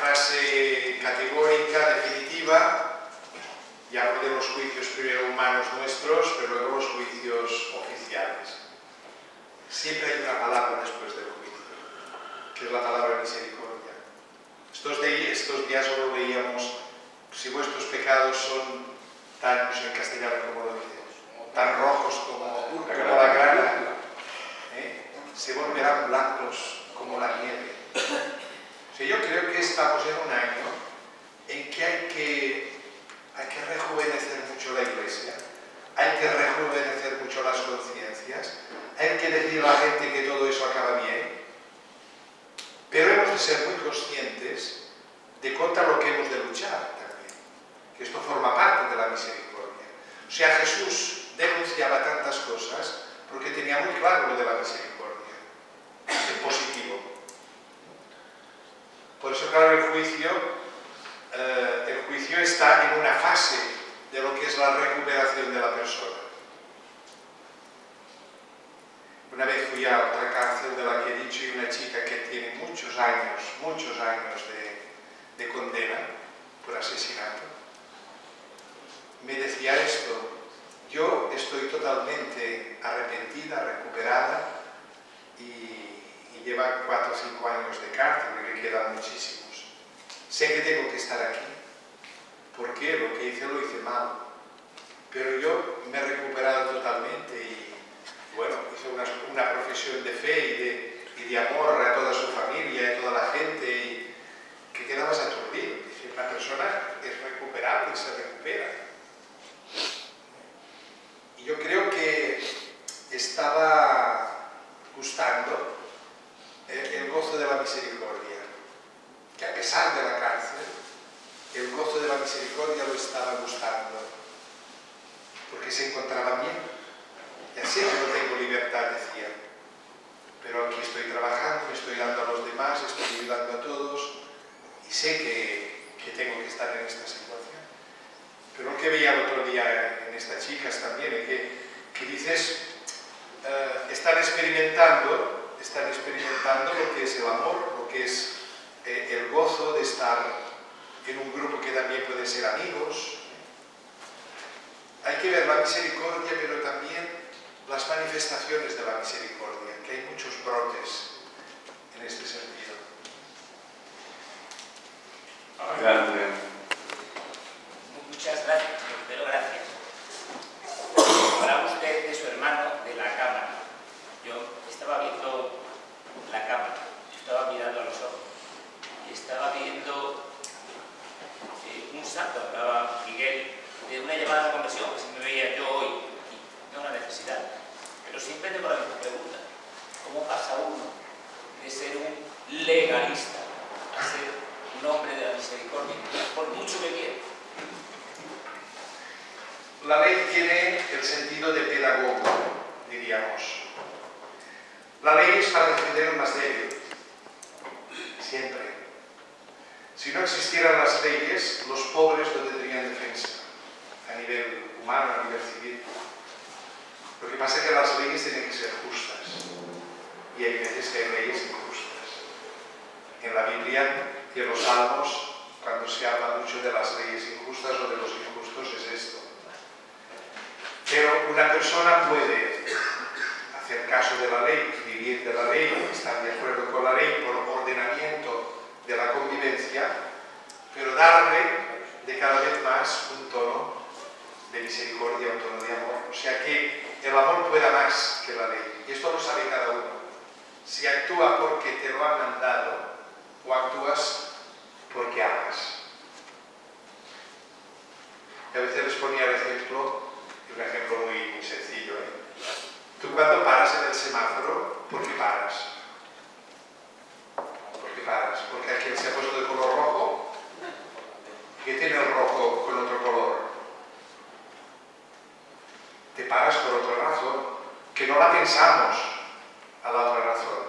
frase categórica, definitiva, y hablo de los juicios primero humanos nuestros, pero luego los juicios oficiales. Siempre hay una palabra después del juicio, que es la palabra misericordia. Estos días solo veíamos, si vuestros pecados son tan, no sé en castellano como lo dice, tan rojos como la grana, se volverán blancos como la nieve. O sea, yo creo que estamos en un año en que hay que rejuvenecer mucho la Iglesia, hay que rejuvenecer mucho las conciencias, hay que decir a la gente que todo eso acaba bien, pero hemos de ser muy conscientes de contra lo que hemos de luchar también, que esto forma parte de la misericordia. O sea, Jesús denunciaba tantas cosas porque tenía muy claro lo de la misericordia, el positivo. Por eso, claro, el juicio está en una fase de lo que es la recuperación de la persona. Una vez fui a otra cárcel de la que he dicho y una chica que tiene muchos años de condena por asesinato, me decía esto: yo estoy totalmente arrepentida, recuperada y lleva 4 o 5 años de cárcel y le quedan muchísimos. Sé que tengo que estar aquí porque lo que hice lo hice mal, pero yo me he recuperado totalmente y bueno, hice una profesión de fe y de amor a toda su familia y a toda la gente y que quedabas aturdido. Dice, una persona es recuperable y se recupera. Y yo creo que estaba gustando el gozo de la misericordia, que a pesar de la cárcel, el gozo de la misericordia lo estaba gustando, porque se encontraba bien. Ya sé que no tengo libertad, decía, pero aquí estoy trabajando, me estoy dando a los demás, estoy ayudando a todos y sé que tengo que estar en esta situación. Pero lo que veía el otro día en estas chicas también es que dices, están experimentando lo que es el amor, lo que es el gozo de estar en un grupo que también puede ser amigos. Hay que ver la misericordia, pero también las manifestaciones de la misericordia, que hay muchos brotes en este sentido. Adelante. Muchas gracias. Santo. Hablaba Miguel de una llamada a la conversión, que si me veía yo hoy aquí, no una necesidad. Pero siempre tengo la misma pregunta. ¿Cómo pasa uno de ser un legalista a ser un hombre de la misericordia, por mucho que quiera? La ley tiene el sentido de pedagogo, diríamos. La ley es para defender al más débil, siempre. Si no existieran las leyes, los pobres no tendrían defensa, a nivel humano, a nivel civil. Lo que pasa es que las leyes tienen que ser justas, y hay veces que hay leyes injustas. En la Biblia y en los Salmos, cuando se habla mucho de las leyes injustas o de los injustos, es esto. Pero una persona puede hacer caso de la ley, vivir de la ley, estar de acuerdo con la ley por ordenamiento de la convivencia, pero darle de cada vez más un tono de misericordia, un tono de amor. O sea que el amor pueda más que la ley. Y esto lo sabe cada uno. Si actúa porque te lo han mandado o actúas porque amas. Y a veces les ponía el ejemplo, un ejemplo muy sencillo. Tú cuando paras en el semáforo, ¿por qué paras? ¿Por qué paras? Porque aquel se ha puesto de color rojo. ¿Qué tiene el rojo con otro color? Te paras por otra razón, que no la pensamos a la otra razón.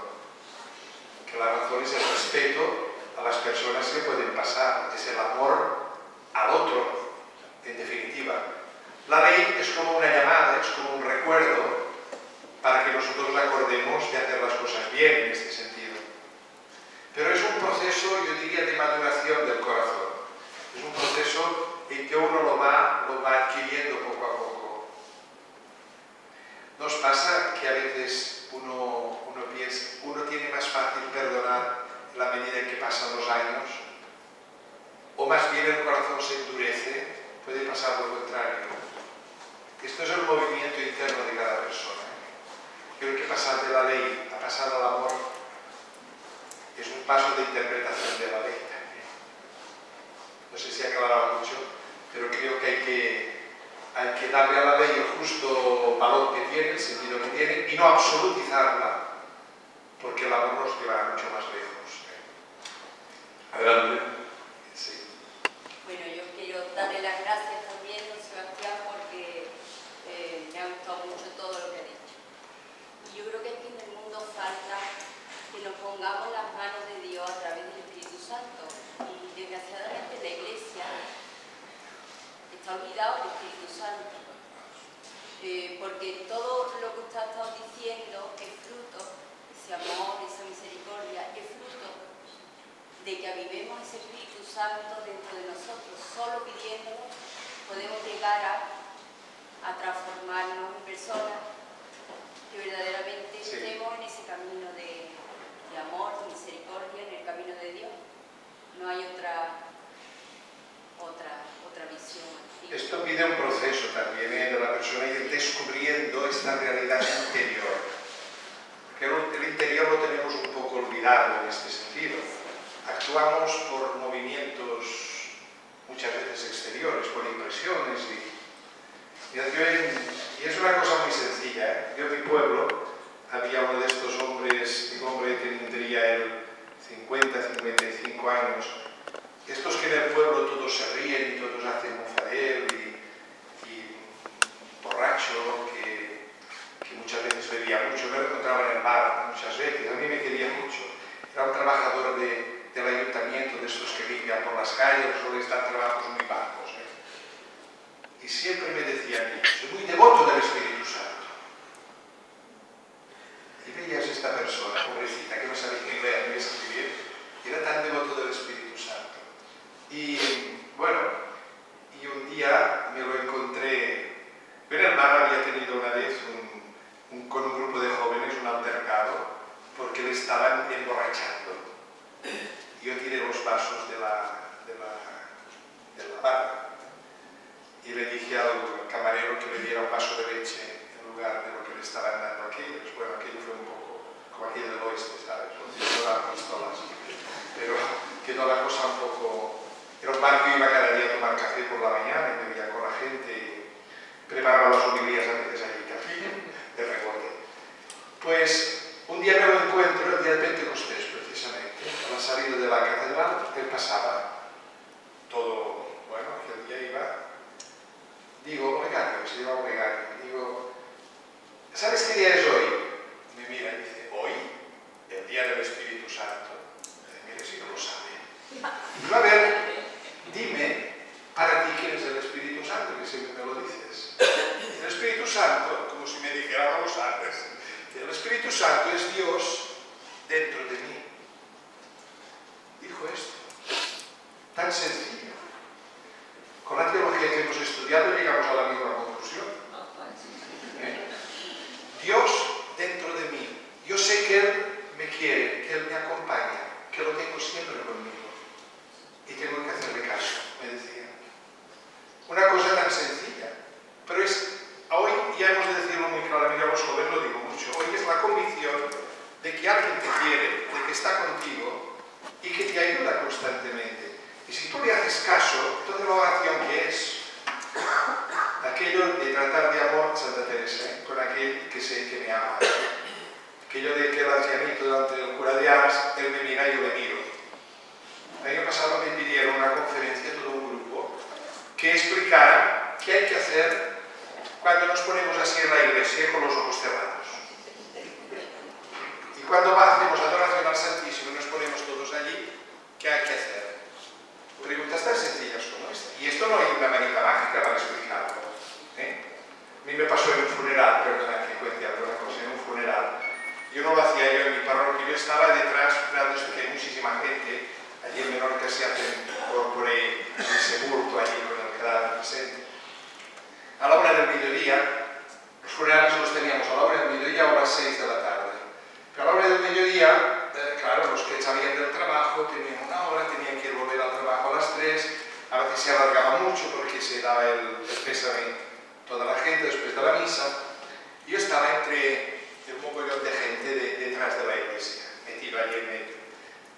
Que la razón es el respeto a las personas que pueden pasar, es el amor al otro, en definitiva. La ley es como una llamada, es como un recuerdo para que nosotros acordemos de hacer las cosas bien en este sentido. Pero es un proceso, yo diría, de maduración del corazón. Es un proceso en que uno lo va adquiriendo poco a poco. ¿Nos pasa que a veces uno piensa, uno tiene más fácil perdonar en la medida en que pasan los años? ¿O más bien el corazón se endurece? Puede pasar lo contrario. Esto es el movimiento interno de cada persona. Creo que pasar de la ley a pasar al amor es un paso de interpretación de la ley también. No sé si he aclarado mucho, pero creo que hay que darle a la ley el justo valor que tiene, el sentido que tiene, y no absolutizarla, porque el amor nos lleva mucho más lejos. Adelante. Sí. Bueno, yo quiero darle las gracias también, don Sebastián, porque me ha gustado mucho todo lo que ha dicho. Y yo creo que aquí en el mundo falta que nos pongamos las manos de Dios a través del Espíritu Santo. Y desgraciadamente la Iglesia está olvidado del Espíritu Santo. Porque todo lo que usted ha estado diciendo es fruto, ese amor, esa misericordia, es fruto de que avivemos ese Espíritu Santo dentro de nosotros. Solo pidiéndolo podemos llegar a transformarnos en personas que verdaderamente estemos en ese camino de amor, de misericordia, en el camino de Dios. No hay otra visión. Esto pide un proceso también de la persona ir descubriendo esta realidad interior. Porque el interior lo tenemos un poco olvidado en este sentido. Actuamos por movimientos muchas veces exteriores, por impresiones y es una cosa muy sencilla. Yo en mi pueblo había uno de estos hombres, un hombre tendría él 50, 55 años, estos que en el pueblo todos se ríen y todos hacen mofa de él y borracho, que muchas veces bebía mucho, me lo encontraba en el bar muchas veces, a mí me quería mucho. Era un trabajador del ayuntamiento, de estos que limpian por las calles, o les dan trabajos muy bajos. Y siempre me decía a mí, soy muy devoto del Espíritu Santo. Y veías esta persona, pobrecita, que no sabía ni leer ni escribir, y era tan devoto del Espíritu Santo. Y bueno, y un día me lo encontré, en el bar había tenido una vez con un grupo de jóvenes un altercado, porque le estaban emborrachando. Yo tiré los vasos de la barra y le dije al camarero que le diera un vaso de leche en lugar de lo que le estaban dando a aquellos. Bueno, aquello fue un poco como aquello del oeste, ¿sabes? No daban pistolas, pero quedó la cosa un poco... Era un bar que iba cada día a tomar café. preparaba las homilías a veces allí también, de rebote. Pues un día me lo encuentro, el día de Pentecostés precisamente, a la salida de la catedral. Él pasaba todo, bueno, aquel día iba, digo, Ovegario, se llama Ovegario, digo, ¿sabes qué día es hoy? Me mira y dice, ¿hoy? El día del Espíritu Santo. Mire, si no lo sabe. Digo, a ver, dime para ti quién es el Espíritu Santo, que siempre me lo dices. El Espíritu Santo, como si me dijera, no lo sabes, el Espíritu Santo es Dios dentro de mí. Dijo esto, tan sencillo. Con la teología que hemos estudiado llegamos a la misma conclusión. Dios dentro de mí. Yo sé que Él me quiere, que Él me acompaña, que lo tengo siempre conmigo. Y tengo que hacerle caso, me decía. Una cosa tan sencilla. Pero hoy ya hemos de decirlo muy claramente, a los jóvenes lo digo mucho, hoy es la convicción de que alguien te quiere, de que está contigo y que te ayuda constantemente. Y si tú le haces caso, toda la oración que es aquello de tratar de amor, Santa Teresa, con aquel que me ama. Aquello de que el ancianito delante del cura de Ars, él me mira y yo le miro. El año pasado me pidieron una conferencia, todo un grupo, que explicara qué hay que hacer cuando nos ponemos así en la iglesia con los ojos cerrados. Y cuando hacemos adoración al Santísimo y nos ponemos todos allí, ¿qué hay que hacer? Preguntas tan sencillas como esta. Y esto no hay una manita mágica para explicarlo. A mí me pasó en un funeral, perdona que cuente alguna cosa, en un funeral. Yo no lo hacía yo en mi parroquia, yo estaba detrás, claro, que hay muchísima gente. Allí en Menorca se hacen por ahí ese bulto allí con el cadáver presente. A la hora del mediodía, los funerales los teníamos a la hora del mediodía o a las 6 de la tarde. Pero a la hora del mediodía, claro, los que salían del trabajo tenían una hora, tenían que volver al trabajo a las 3, a veces se alargaba mucho porque se daba el pésame toda la gente después de la misa. Yo estaba entre el mogollón de gente detrás de la iglesia, metido allí en medio.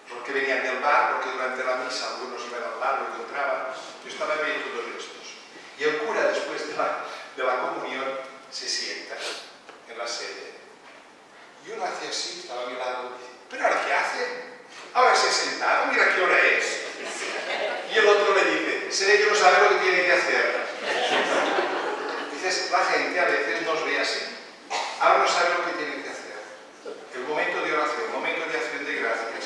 Los que venían del bar, porque durante la misa algunos iban al bar, luego entraban. Yo estaba en medio de todos estos. Y el cura, después de la comunión, se sienta en la sede. Y uno hace así, estaba a mi lado, y dice, ¿pero ahora qué hace? Ahora se ha sentado, mira qué hora es. Y el otro le dice, se ve que no sabe lo que tiene que hacer. Dices, la gente a veces nos ve así. Ahora no sabe lo que tiene que hacer. El momento de oración, el momento de acción de gracias.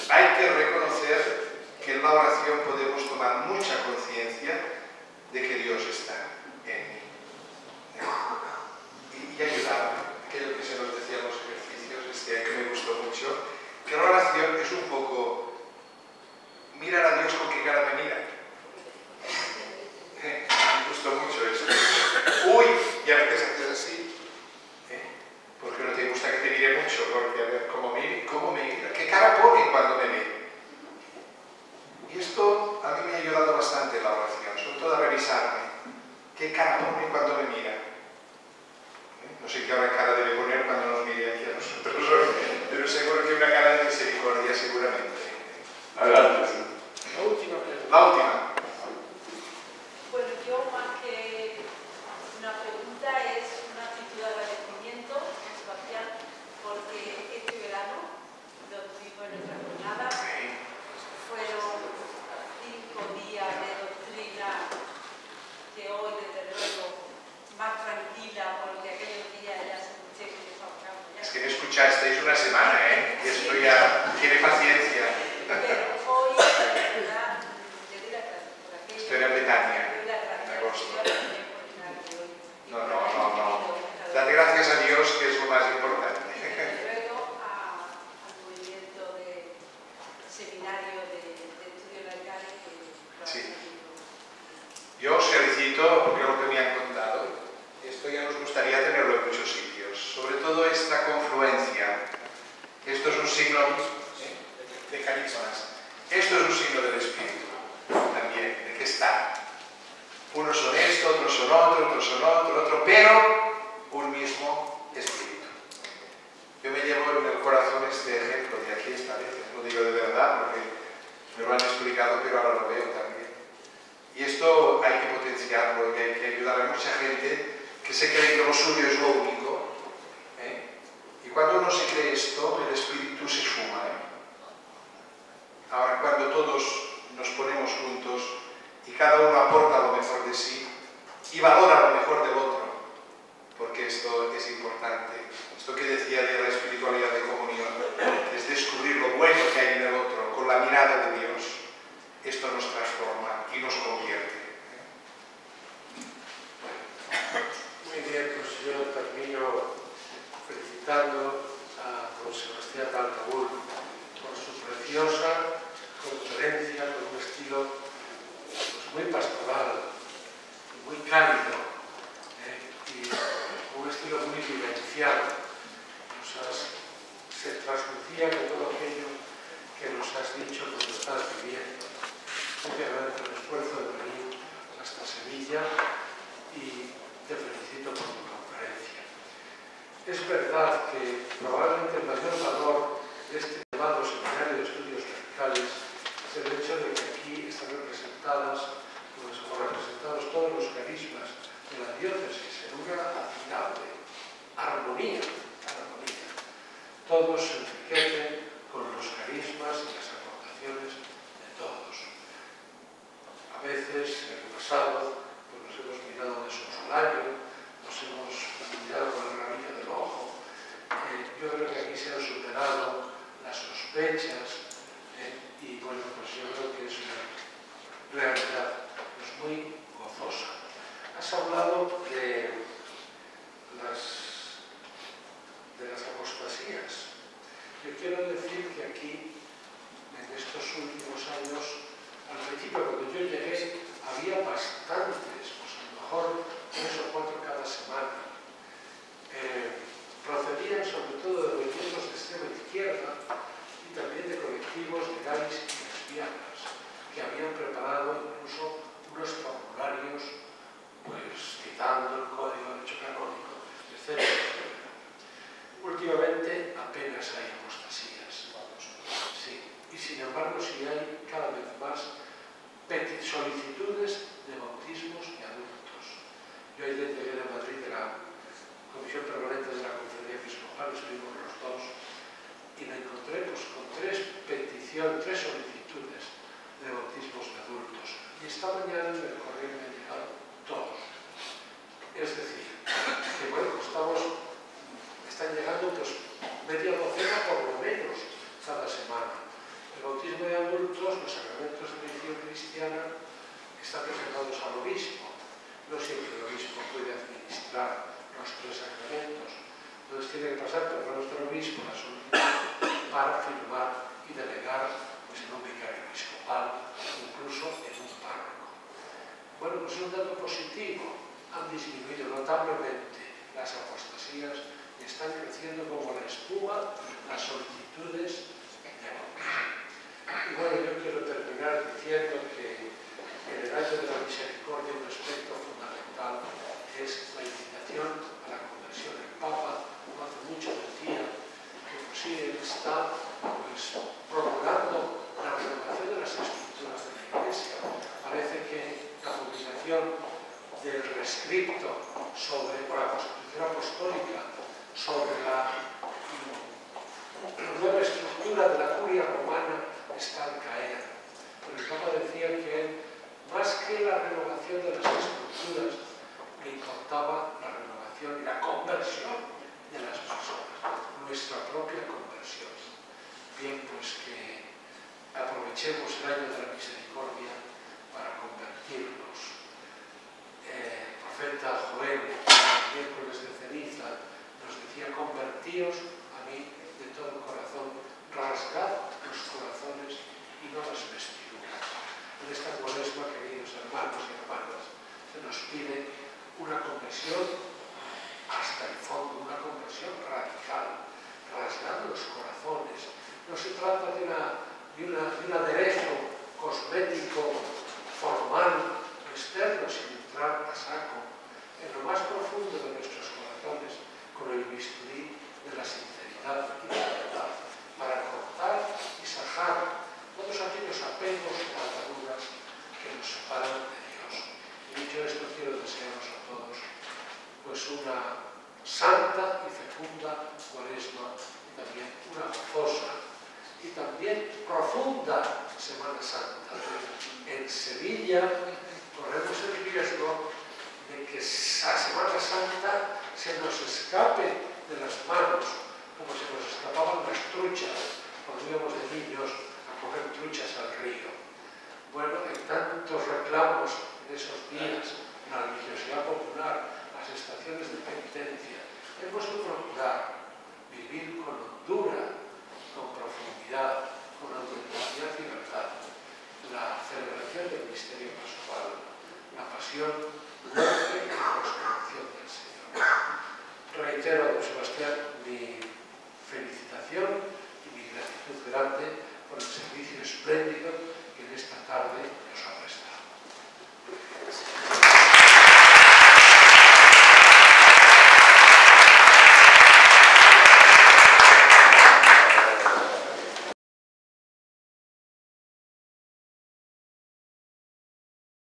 Hay que reconocer que en la oración podemos tomar mucha conciencia de que Dios está en mí. Y ayudar. Aquello que se nos decía en los ejercicios este año que me gustó mucho, que la oración es un poco mirar a Dios con qué cara me mira. Me gustó mucho eso. Uy, y a veces haces así. Porque no te gusta que te mire mucho, porque a ver cómo me mira, qué cara pone cuando me ve. Y esto a mí me ha ayudado bastante en la oración, sobre todo a revisarme. ¿Qué cara pone cuando me mira? No sé qué cara debe poner cuando nos mire aquí a nosotros, pero seguro que una cara de misericordia, seguramente. Adelante. La última pregunta. La última. Bueno, yo más que una pregunta es una actitud de agradecimiento, Sebastián, porque este verano lo tuvimos en nuestra jornada. Fueron 5 días de doctrina que hoy, desde luego, más tranquila, porque aquellos días ya se escuché que estaba acá. Es que me escuchasteis una semana, y esto ya tiene paciencia. Pero hoy, de verdad, le doy las gracias por aquello. Estoy en Betania, Le doy las gracias. en agosto. Yo no tenía oportunidad de hoy. No. Dad gracias a Dios, que es lo más importante. Luego al movimiento de seminario de estudios laicales que lo ha Sí. tenido. Yo os felicito por lo que me han contado. Esto ya nos gustaría tenerlo en muchos sitios. Sobre todo esta confluencia. Esto es un signo de carismas. Esto es un signo del Espíritu también, de que está. Unos son esto, otros son otro, pero un mismo Espíritu. Yo me llevo en el corazón este ejemplo de aquí esta vez. Lo digo de verdad porque me lo han explicado, pero ahora lo veo también. Y esto hay que potenciarlo y hay que ayudar a se cree que lo suyo es lo único. Y cuando uno se cree esto, el espíritu se esfuma. Ahora, cuando todos nos ponemos juntos y cada uno aporta lo mejor de sí y valora lo mejor del otro, porque esto es importante. Esto que decía de la espiritualidad de comunión es descubrir lo bueno que hay en el otro con la mirada de Dios. Esto nos transforma y nos convierte. Muy bien, pues yo termino felicitando a don Sebastián Alcaúl por su preciosa conferencia con un estilo pues, muy pastoral, muy cálido y un estilo muy vivencial. Se transmitía con todo aquello que nos has dicho que lo estás viviendo. Muy agradezco el esfuerzo de venir hasta Sevilla y te felicito por tu conferencia. Es verdad que probablemente el mayor valor de este llamado Seminario de Estudios Radicales es el hecho de que aquí están representados todos los carismas de la diócesis en una admirable armonía. Todos se enriquecen con los carismas y las aportaciones de todos. A veces, en el pasado, pues nos hemos mirado de soslayo, nos hemos mirado con el rabillo del ojo. Yo creo que aquí se han superado las sospechas y bueno, pues yo creo que es una realidad pues, muy gozosa. Has hablado de las apostasías. Yo quiero decir que aquí, en estos últimos años, al principio cuando yo llegué, había bastantes, pues a lo mejor 3 o 4 cada semana. Procedían sobre todo de movimientos de extrema izquierda y también de colectivos de gays y lesbianas, que habían preparado incluso unos formularios, pues citando el Código de Derecho Canónico, etc. Últimamente apenas hay apostasías. Sí. Y sin embargo sí hay cada vez más solicitudes de bautismos de adultos. Yo ayer llegué de Madrid de la Comisión Permanente de la Conferencia Episcopal, estuvimos los dos, y me encontré pues, con 3 solicitudes de bautismos de adultos. Y esta mañana en el correo me han llegado todos. Es decir, que bueno, están llegando pues media docena por lo menos cada semana. El bautismo de adultos, los sacramentos de religión cristiana están reservados al obispo. No siempre el obispo puede administrar los 3 sacramentos. Entonces tiene que pasar por manos del obispo la solicitud para firmar y delegar pues, en un vicario episcopal, incluso en un párroco. Bueno, pues es un dato positivo. Han disminuido notablemente las apostasías y están creciendo como la espuma las solicitudes de bautismo. Y bueno, yo quiero terminar diciendo que en el año de la misericordia un aspecto fundamental es la invitación a la conversión. El Papa no hace mucho decía que pues, sí, él está pues, procurando la renovación de las estructuras de la Iglesia. Parece que la publicación del rescripto por la Constitución Apostólica sobre la nueva estructura de la curia romana está al caer. Pero el Papa decía que más que la renovación de las estructuras, le importaba la renovación y la conversión de las personas, nuestra propia conversión. Bien, pues que aprovechemos el año de la misericordia para convertirnos. El profeta Joel, el miércoles de ceniza, nos decía: convertíos a mí de todo corazón, rasgad los corazones y no las vestiduras. En esta Cuaresma, queridos hermanos y hermanas, se nos pide una conversión hasta el fondo, una conversión radical, rasgando los corazones. No se trata de un aderezo cosmético formal externo, sin entrar a saco en lo más profundo de nuestros corazones con el bisturí de la sinceridad y de la verdad, para cortar y sajar todos aquellos apegos y ataduras que nos separan de Dios. Y dicho esto, quiero desearos a todos pues una santa y fecunda Cuaresma y también una gozosa y también profunda Semana Santa en Sevilla